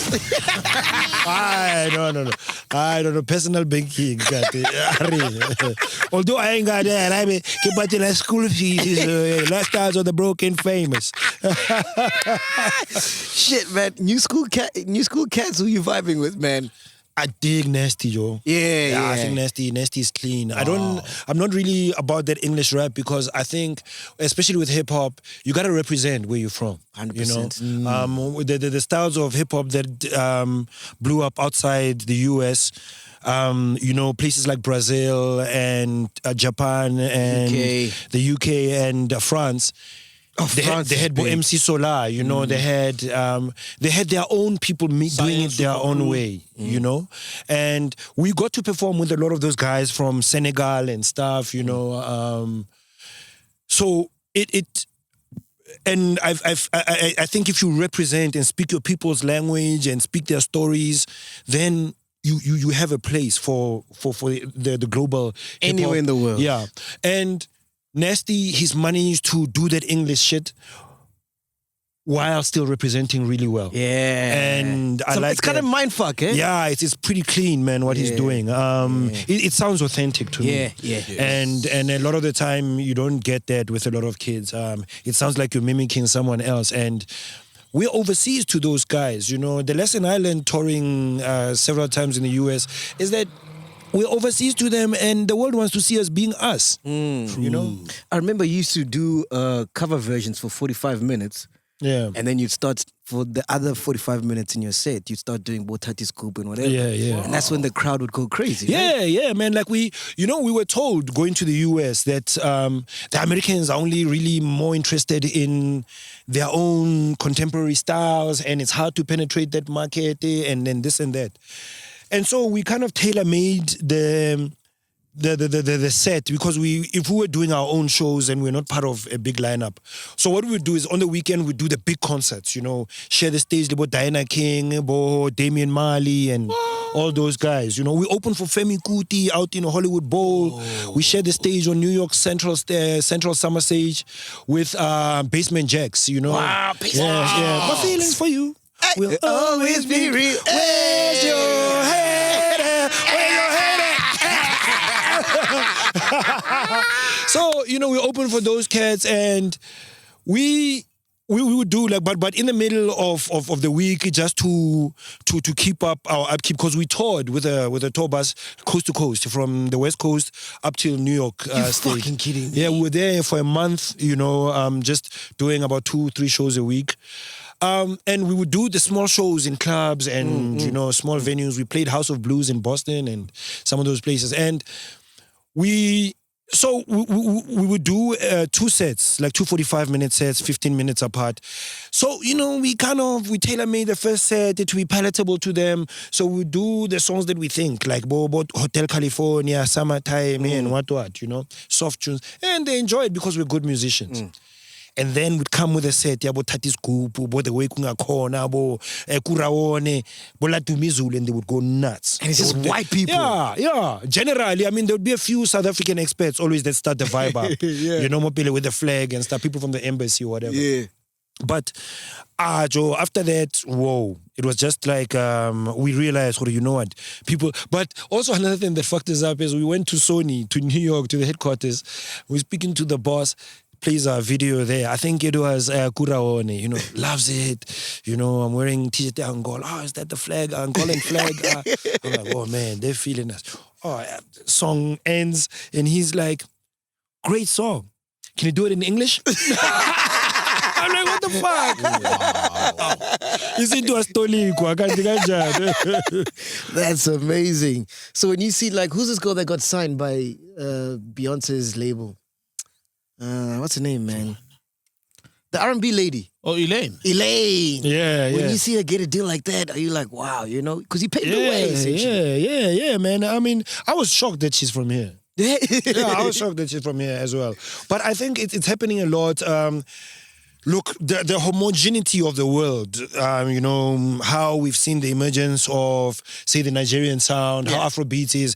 I don't know. Personal banking. Although I ain't got that, I mean, but the school fees, lifestyles of the broken famous. Shit, man. New school cats. Who you vibing with, man? I dig Nasty, yo. Yeah. I think Nasty is clean. I'm not really about that English rap because I think, especially with hip hop, you gotta represent where you're from. 100%. You know, the styles of hip hop that blew up outside the US. You know, places like Brazil and Japan and the UK and France. They had MC Zola, you know, they had their own people doing it their own way, you know, and we got to perform with a lot of those guys from Senegal and stuff, you know. So and I think if you represent and speak your people's language and speak their stories, then you have a place for the global anywhere hip-hop. in the world. Yeah, and Nasty, he's managed to do that English shit while still representing really well. Yeah. And I like it's kind of mindfuck, eh? Yeah, it's pretty clean, man, what he's doing. It sounds authentic to me. Yeah. And a lot of the time, you don't get that with a lot of kids. It sounds like you're mimicking someone else. And we're overseas to those guys, you know. The lesson I learned touring several times in the US is that we're overseas to them and the world wants to see us being us, you know? I remember you used to do cover versions for 45 minutes. Yeah. And then you'd start, for the other 45 minutes in your set, you'd start doing Botati Scoop and whatever. Yeah. And that's when the crowd would go crazy. Yeah, man. Like we were told going to the US that the Americans are only really more interested in their own contemporary styles and it's hard to penetrate that market and then this and that. And so we kind of tailor-made the set because if we were doing our own shows and we're not part of a big lineup. So what we would do is on the weekend we do the big concerts, you know, share the stage with Diana King, Damian Marley and all those guys. You know, we open for Femi Kuti out in a Hollywood Bowl. We share the stage on New York Central Summer Stage with Basement Jaxx, you know. Wow, yeah. My feelings for you will always be real. Where's your head at? Where's your head at? So, you know, we open for those cats and we would do like, but in the middle of the week, just to keep up our upkeep, because we toured with a tour bus coast to coast from the West Coast up till New York State. Fucking kidding me. Yeah, we were there for a month, you know, just doing about 2-3 shows a week. And we would do the small shows in clubs and, you know, small venues. We played House of Blues in Boston and some of those places. And we would do 2 sets, like 2 45-minute sets, 15 minutes apart. So, you know, we tailor-made the first set to be palatable to them. So we do the songs that we think, like Hotel California, Summertime, and what, you know, soft tunes. And they enjoy it because we're good musicians. And then we'd come with a set, bo Tati Scoop, bo the way Kungakhona, bo Kuraone, bo Latumizulu, and they would go nuts. And it's just white people. Yeah. Generally, I mean, there would be a few South African experts always that start the vibe up. You know, Mopile with the flag and stuff, people from the embassy or whatever. Yeah. But, Joe, after that, whoa, it was just like, we realized, you know what, people, but also another thing that fucked us up is we went to Sony, to New York, to the headquarters. We were speaking to the boss. Plays our video there. I think it was Kuraone, you know, loves it. You know, I'm wearing t-shirt Angola. Oh, is that the flag? Angolan flag? I'm like, oh man, they're feeling us. Oh, song ends and he's like, great song. Can you do it in English? I'm like, what the fuck? Wow. He's into a story. That's amazing. So when you see, like, who's this girl that got signed by Beyonce's label? What's her name, man? The R&B lady. Oh, Elaine. Yeah. When you see her get a deal like that, are you like, wow, you know? Because he paid the way, essentially. Yeah, man. I mean, I was shocked that she's from here. Yeah, I was shocked that she's from here as well. But I think it's happening a lot. Look, the homogeneity of the world, you know, how we've seen the emergence of, say, the Nigerian sound, how Afrobeat is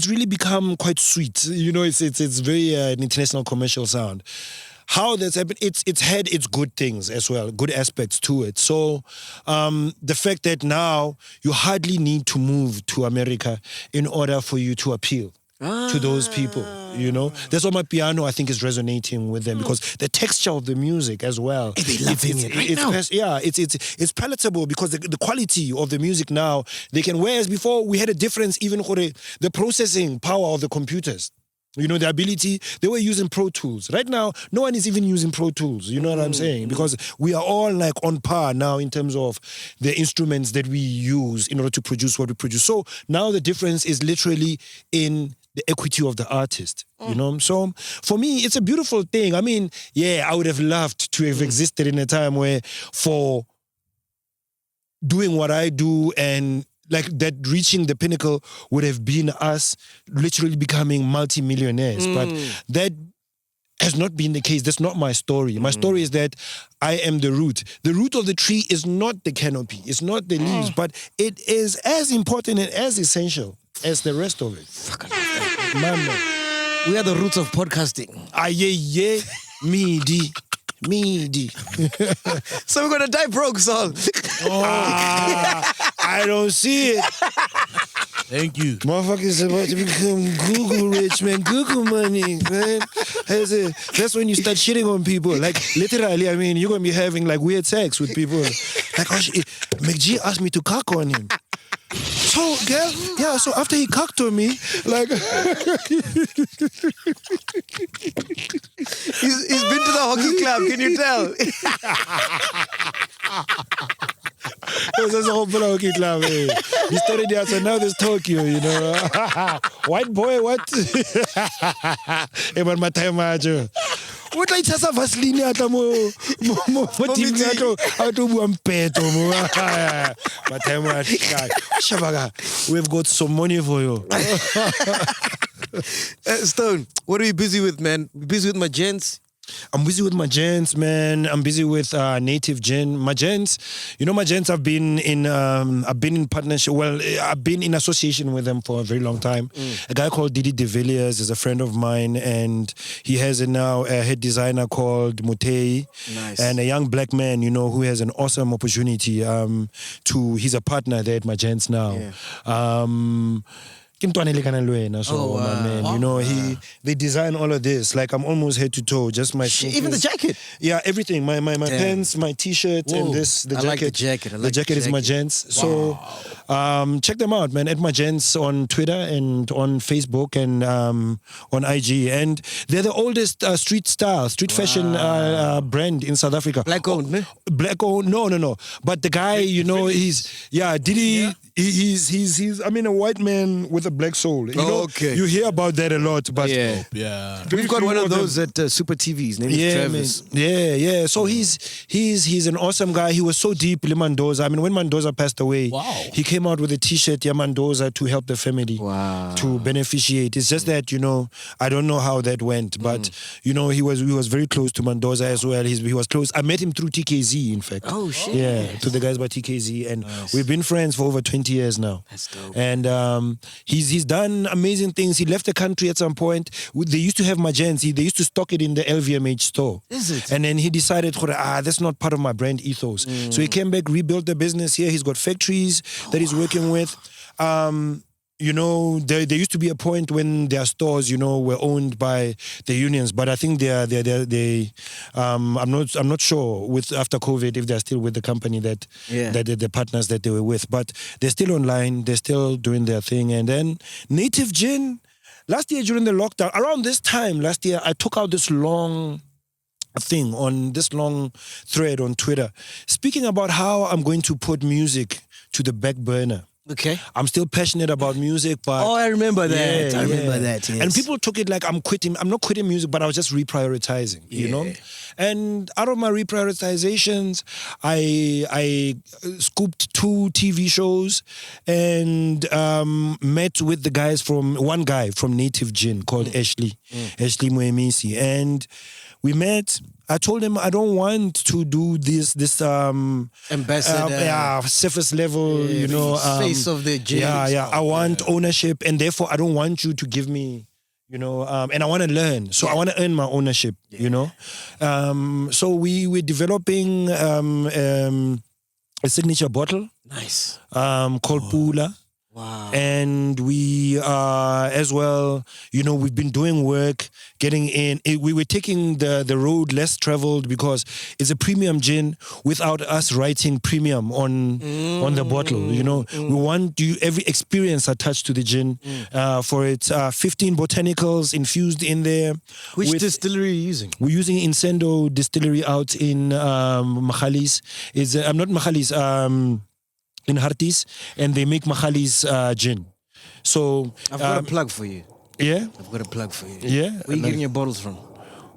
really become quite sweet. You know, it's very an international commercial sound. How that's happened, it's had its good things as well, good aspects to it. So the fact that now you hardly need to move to America in order for you to appeal to those people, you know. That's why my piano, I think, is resonating with them, because the texture of the music as well. They're loving it right now. It's palatable, because the quality of the music now, they can, whereas before we had a difference even for the processing power of the computers. You know, the ability, they were using Pro Tools. Right now, no one is even using Pro Tools, you know what I'm saying? Because we are all like on par now in terms of the instruments that we use in order to produce what we produce. So now the difference is literally in the equity of the artist, you know? So for me, it's a beautiful thing. I mean, yeah, I would have loved to have existed in a time where for doing what I do and like that, reaching the pinnacle would have been us literally becoming multi-millionaires. But that has not been the case. That's not my story. My story is that I am the root. The root of the tree is not the canopy. It's not the leaves, but it is as important and as essential as the rest of it. Man. We are the roots of podcasting. Yeah. Meaty. So we're gonna die broke, Sol. I don't see it. Thank you. Motherfuckers about to become Google rich, man. Google money, man. That's when you start shitting on people. Like, literally, I mean, you're going to be having, like, weird sex with people. Like, MacG asked me to cock on him. So, girl, yeah, so after he cocked on me, like... He's been to the hockey club, can you tell? There's a whole hockey club, eh? He started there, so now there's Tokyo, you know. White boy, what? Eman matay majo. What like chasa Vaseline ata mo team ato buampeto mo. Matay majo. Shabaga, we've got some money for you. Stoan, what are you busy with, man? Busy with my gents? I'm busy with my gents, man. I'm busy with Native Gin. My gents, you know, my gents, I've been in partnership. Well, I've been in association with them for a very long time. A guy called Didi De Villiers is a friend of mine, and he has now a head designer called Mutei. Nice. And a young black man, you know, who has an awesome opportunity he's a partner there at my gents now. Yeah. So, my man, you know, they design all of this. Like, I'm almost head to toe. Just my sneakers. Even the jacket. Yeah, everything. My pants, my t-shirt, and the jacket. I like the jacket. The jacket is my gents. So, check them out, man. At my gents on Twitter and on Facebook and on IG. And they're the oldest street fashion brand in South Africa. Black owned, ne? Black owned? No. But the guy, you know, Didi. Yeah. He's I mean, a white man with a black soul. You know, okay. You hear about that a lot, but Yeah. We've got one of those at Super TV's. Name is Travis. Man. Yeah. So he's an awesome guy. He was so deep, Mandoza. I mean, when Mandoza passed away, he came out with a T-shirt, Mandoza, to help the family, to beneficiate. It's just that, you know, I don't know how that went, but you know, he was very close to Mandoza as well. He was close. I met him through TKZ, in fact. Oh shit. Yeah, to the guys by TKZ, and we've been friends for over 20 years now. That's dope. And he's done amazing things. He left the country at some point. They used to have Magenzi. They used to stock it in the LVMH store. Is it? And then he decided, that's not part of my brand ethos. So he came back, rebuilt the business here. He's got factories that he's working with. You know, there used to be a point when their stores, you know, were owned by the unions, but I think I'm not sure with after COVID if they're still with the company that the partners that they were with, but they're still online, they're still doing their thing. And then Native Gin, last year during the lockdown, around this time last year, I took out this long thing on this long thread on Twitter, speaking about how I'm going to put music to the back burner. Okay. I'm still passionate about music, but... I remember that. I remember that, yes. And people took it like I'm not quitting music, but I was just reprioritizing, you know? And out of my reprioritizations, I scooped 2 TV shows and met with one guy from Native Gin called Ashley Muemisi. And we met... I told him I don't want to do this ambassador, surface level, face of the gym. I want ownership, and therefore I don't want you to give me, and I want to learn. So I want to earn my ownership, So we're developing a signature bottle. Nice. Called Pula. Wow. And we as well, we've been doing work, getting in. We were taking the road less traveled because it's a premium gin without us writing premium on the bottle. We want every experience attached to the gin. For it, 15 botanicals infused in there. Which distillery are you using? We're using Incendo Distillery out in Machalis. I'm not Machalis. In Hartis, and they make Machalis gin. So I've got a plug for you. Yeah? I've got a plug for you. Yeah? Where are you getting your bottles from?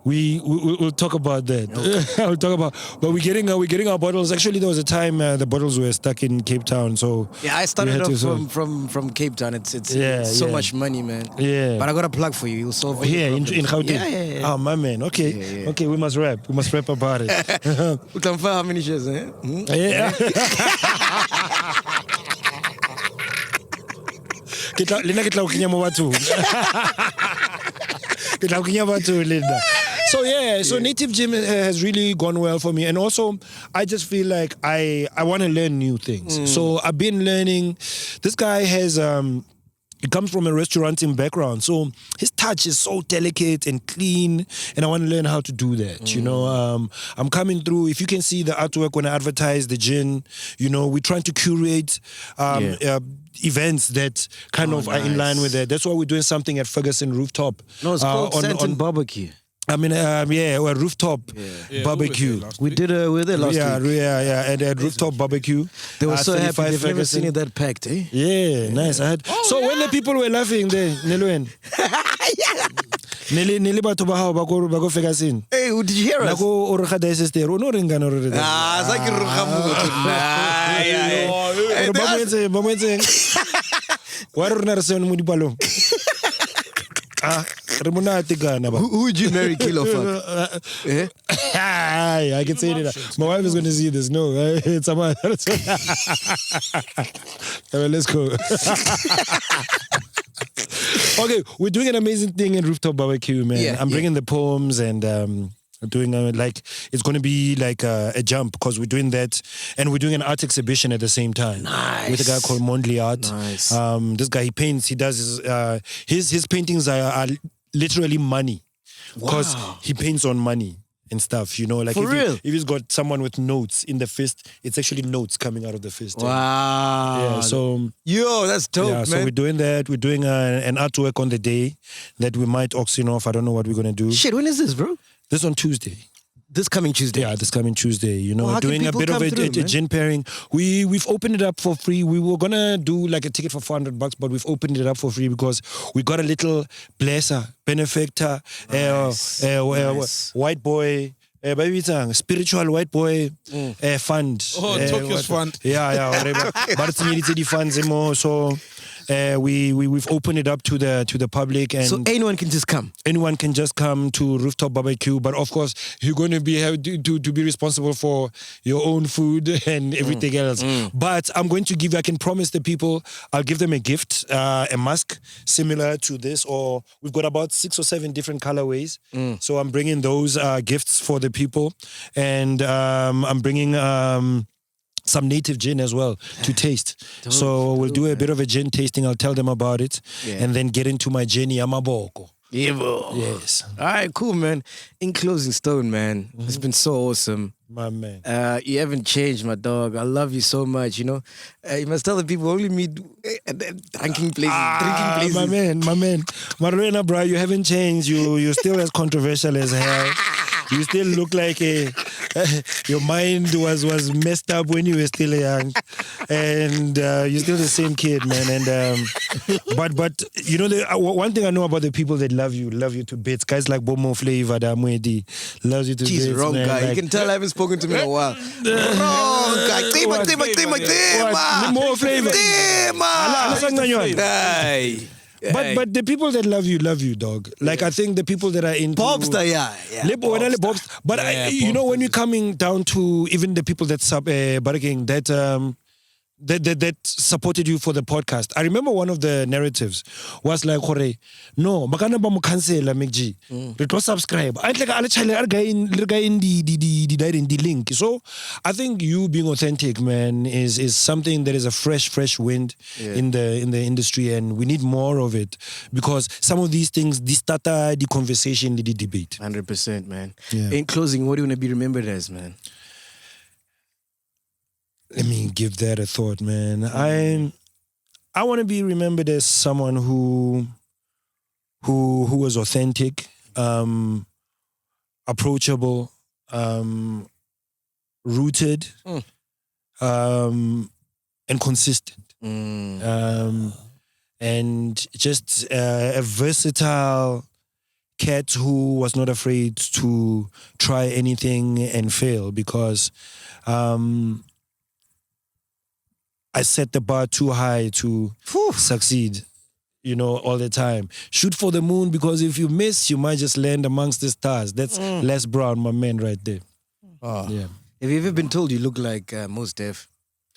We'll talk about that. Okay. We'll talk about, but we're getting our bottles. Actually, there was a time the bottles were stuck in Cape Town. So yeah, I started off from Cape Town. It's so much money, man. Yeah. But I got a plug for you. You'll solve it. Here in Gauteng. Yeah. Oh my man. Okay. Yeah. Okay. We must rap about it. How many shares? Yeah. So Native Gym has really gone well for me, and also I just feel like I want to learn new things. So I've been learning. This guy has he comes from a restauranting background, so his touch is so delicate and clean, and I want to learn how to do that. I'm coming through. If you can see the artwork when I advertise the gin, we're trying to curate events that kind of are in line with that. That's why we're doing something at Ferguson Rooftop. No, it's called Sandton Barbecue. I mean, a rooftop barbecue. We were there last week. Yeah, at rooftop barbecue. They were so happy. They've never seen it that packed, eh? Yeah, nice. When the people were laughing there, Nelwen. Neli batho ba hao ba go Ferguson. Hey, did you hear us? Nako o re ga dice ster, o no renga no re. Sa ke re ga motho. Ba mo etse. Wa re rena re se mo dipalong. Who would you marry, kill or fuck? I can say it. My wife is going to see this. No, it's a man. Let's go. Okay, we're doing an amazing thing in Rooftop Barbecue, man. I'm bringing the poems and doing it's going to be like a jump because we're doing that, and we're doing an art exhibition at the same time. Nice. With a guy called Mondley Art. Nice. This guy, he paints. He does his paintings are literally money because he paints on money and stuff. Like if he's got someone with notes in the fist, it's actually notes coming out of the fist. Wow. Yeah. So that's dope, man. So we're doing that. We're doing an artwork on the day that we might auction off. I don't know what we're gonna do. Shit, when is this, bro? This on Tuesday. This coming Tuesday? Yeah, this coming Tuesday. Well, doing a bit of a gin pairing. We've opened it up for free. We were gonna do like a ticket for $400, but we've opened it up for free because we got a little blesser, benefactor, white boy. Spiritual white boy fund. Tokyo's fund. Yeah, whatever. But it's the funds more. So we've opened it up to the public, and so anyone can just come. Anyone can just come to Rooftop Barbecue, but of course you're going to have to be responsible for your own food and everything else. But I can promise the people, I'll give them a gift, a mask similar to this, or we've got about 6 or 7 different colorways. So I'm bringing those gifts for the people, and I'm bringing some native gin as well to taste. So we'll do a bit of a gin tasting. I'll tell them about it, and then get into my journey Amaboko. Yes. All right, cool, man. In closing, Stoan, man, it's been so awesome. My man. You haven't changed, my dog. I love you so much, You must tell the people only meet drinking places. My man. Marlena, bro, you haven't changed. You're still as controversial as hell. You still look like your mind was messed up when you were still young, and you're still the same kid, man. And but one thing I know about the people that love you to bits. Guys like Bomo Flavor, Damwedi, loves you to bits. Wrong man. guy. You can tell I haven't spoken to me in a while. Wrong guy. Tema. More Flavor. Tema. Hey. But the people that love you, dog. Like I think the people that are into Popstar, yeah. But you know, when you're coming down to even the people that that supported you for the podcast. I remember one of the narratives was like, no, makana ba mo cancela MacG. Re tlo subscribe. I like in the link. So I think you being authentic, man, is something that is a fresh wind in the industry, and we need more of it because some of these things, start the conversation, the debate. 100%, man. Yeah. In closing, what do you want to be remembered as, man? Let me give that a thought, man. I want to be remembered as someone who was authentic, approachable, rooted, and consistent, and just a versatile cat who was not afraid to try anything and fail because. I set the bar too high to succeed, all the time. Shoot for the moon because if you miss, you might just land amongst the stars. That's Les Brown, my man, right there. Oh. Yeah. Have you ever been told you look like Mos Def?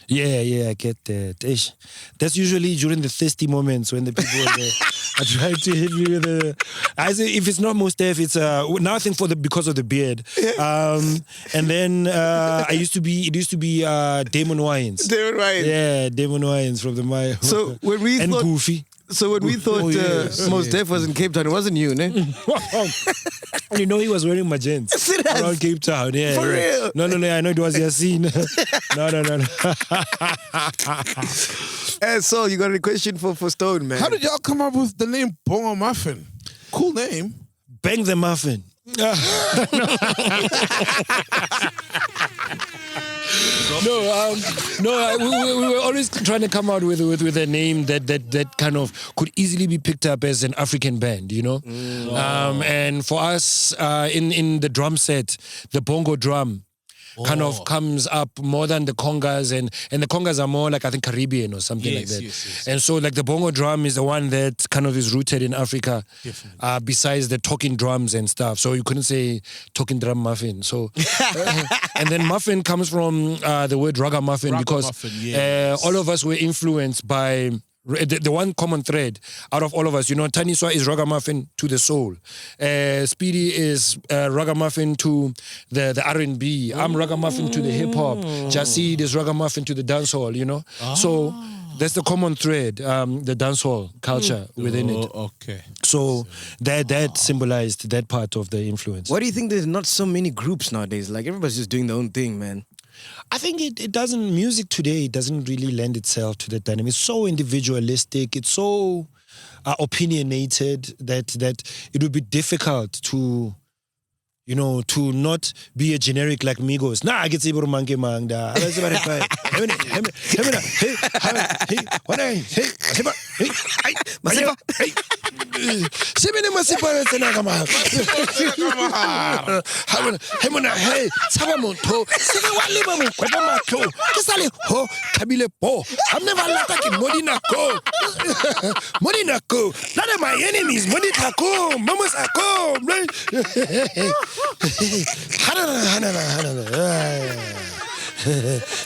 Yeah, I get that. Ish. That's usually during the thirsty moments when the people are trying to hit me with I say if it's not Mos Def, it's now I think because of the beard. And then it used to be Damon Wayans. Damon Wayans. Yeah, Damon Wayans from the Maya. So when we and thought, Goofy. So when we thought Mos Def was in Cape Town, it wasn't you, ne? He was wearing magents around Cape Town. Yeah, For real? No, I know it was Yassine. No. So you got a question for Stoan, man? How did y'all come up with the name Bongo Maffin? Cool name. Bang the muffin. We were always trying to come out with a name that kind of could easily be picked up as an African band, And for us, in the drum set, the bongo drum kind of comes up more than the congas, and the congas are more like, I think, Caribbean or something like that. Yes. And so like the bongo drum is the one that kind of is rooted in Africa, besides the talking drums and stuff. So you couldn't say talking drum muffin. So and then muffin comes from the word ragamuffin because all of us were influenced by the one common thread out of all of us, Taniswa is ragamuffin to the soul. Speedy is ragamuffin to the R&B. I'm ragamuffin to the hip hop. Jasid is ragamuffin to the dancehall, So that's the common thread, the dancehall culture within it. Okay. So that symbolized that part of the influence. Why do you think there's not so many groups nowadays? Like everybody's just doing their own thing, man. I think it doesn't, music today doesn't really lend itself to the dynamic. It's so individualistic, it's so opinionated that it would be difficult to, to not be a generic like Migos. Nah, I get to monkey man. None of my enemies,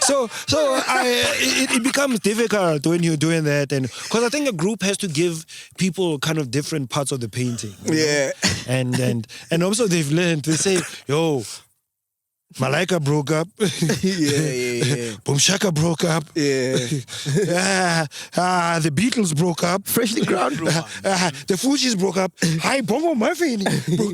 So it becomes difficult when you're doing that, and because I think a group has to give people kind of different parts of the painting. Yeah, and also they've learned. They say, "Yo, Malaika broke up. Yeah. Boom Shaka broke up. Yeah. The Beatles broke up. Freshly crowned. The Fugees broke up. Hi, Bongo Maffin.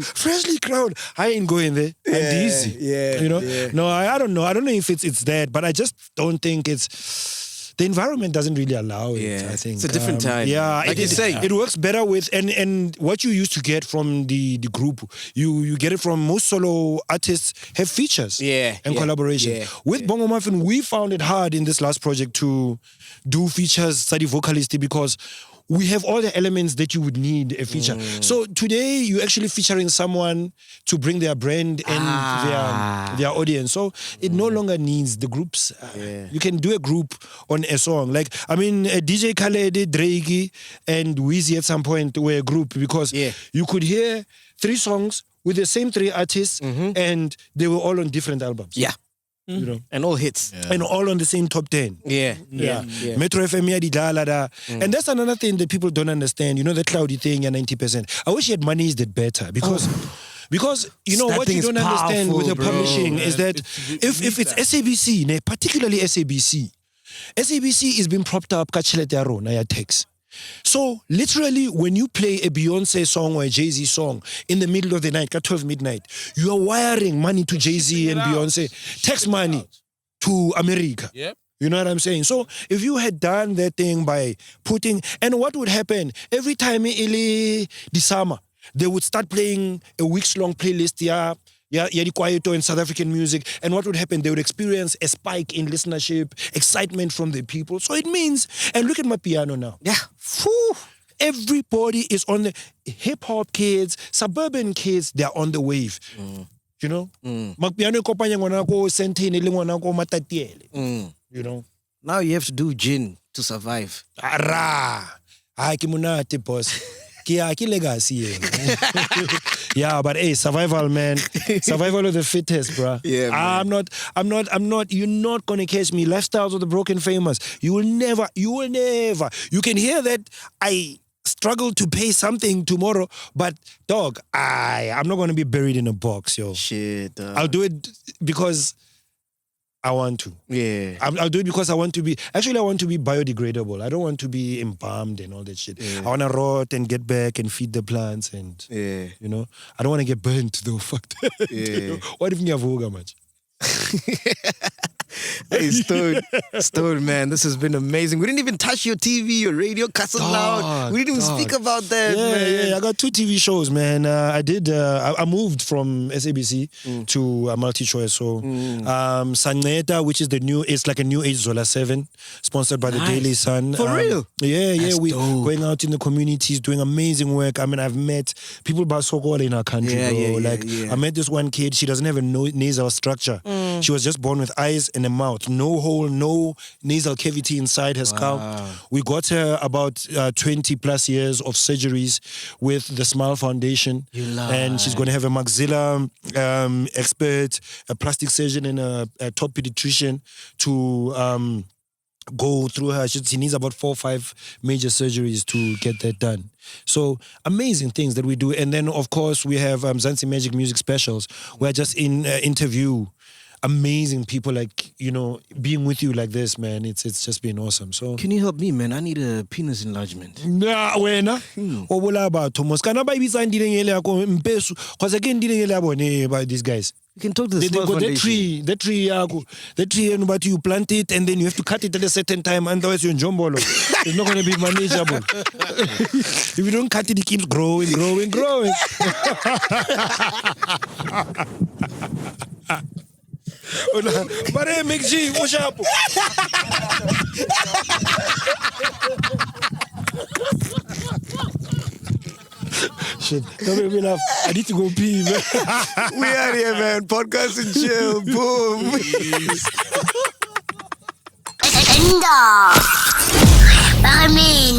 Freshly crowned. I ain't going there. I'm easy. Yeah. Yeah. No, I don't know. I don't know if it's that, but I just don't think it's. The environment doesn't really allow it, Yeah. I think. It's a different time. Yeah, Like you say. it works better with, and what you used to get from the group, you get it from most solo artists have features and collaboration. Yeah. With Bongo Maffin, we found it hard in this last project to do features, study vocalist, because we have all the elements that you would need a feature. So today you're actually featuring someone to bring their brand and their audience. So it no longer needs the groups. You can do a group on a song. Like, I mean, DJ Khaled, Drake, and Weezy at some point were a group because you could hear 3 songs with the same 3 artists and they were all on different albums. Yeah. You know, and all hits. and all on the same top 10. Yeah. Metro FM, and that's another thing that people don't understand. You know, the cloudy thing, 90%. I wish you had managed it better because you know That what you thing don't is understand with the powerful, bro. publishing is that if it's SABC, particularly SABC is being propped up ka tjhelete ya rona ya tax. So literally, when you play a Beyonce song or a Jay-Z song in the middle of the night, at 12 midnight, you are wiring money to Jay-Z and Beyonce, tax money to America. Yep. You know what I'm saying? So if you had done that thing by putting, and what would happen every time the summer, they would start playing a weeks-long playlist, Yadi Kwaito in South African music, and what would happen? They would experience a spike in listenership, excitement from the people. So it means, and look at my piano now. Yeah. Everybody is on the hip-hop kids, suburban kids, they're on the wave. You know? Mapiano kopanya ngwana ko Sandton le ngwana ko Matatiele. You know? Now you have to do gin to survive. Ara! Ay, ki munate, boss. Ki legacy. Yeah, but hey, survival, man. Survival of the fittest, bro. Yeah, man. I'm not, you're not gonna catch me. Lifestyles of the broken famous. You will never. You can hear that I struggle to pay something tomorrow, but dog, I'm not gonna be buried in a box, yo. Shit. I'll do it because I want to. Yeah. I'll do it because I want to be biodegradable. I don't want to be embalmed and all that shit. Yeah. I want to rot and get back and feed the plants and, you know, I don't want to get burnt though. Fuck that. Yeah. You know? What if you have voga much? Hey, Stoan, man, this has been amazing. We didn't even touch your TV, your radio, Castle Loud. We didn't even speak about that, man. Yeah, I got 2 TV shows, man. I moved from SABC to MultiChoice. So, Saneta, which is it's like a new age Zola 7, sponsored by the Daily Sun. For real? Yeah, That's we dope. going out in the communities, doing amazing work. I mean, I've met people about Sokol in our country, bro. I met this one kid, she doesn't have a nasal structure. She was just born with eyes and a mouth, no hole, no nasal cavity inside her skull. We got her about 20 plus years of surgeries with the Smile Foundation. And she's going to have a maxilla expert, a plastic surgeon, and a top pediatrician to go through her. She needs about 4 or 5 major surgeries to get that done. So amazing things that we do. And then, of course, we have Zansi Magic Music Specials, where I just interview amazing people, like, you know, being with you like this, man, it's just been awesome. So Can you help me, man? I need a penis enlargement. nah, wena o bola batho mos kana ba ibitsa ndileng ele ya ko mpesu cause ke ndileng ele ya bone by these guys. You can talk to the They Smile got Foundation. the tree yako, the tree, but you plant it and then you have to cut it at a certain time, otherwise you're in Jombolo. It's not going to be manageable. If you don't cut it, it keeps growing. But hey, MacG, what's up? Shit, don't make me laugh. I need to go pee, man. We out here, man. Podcast and chill. Boom. Endo. Barmin.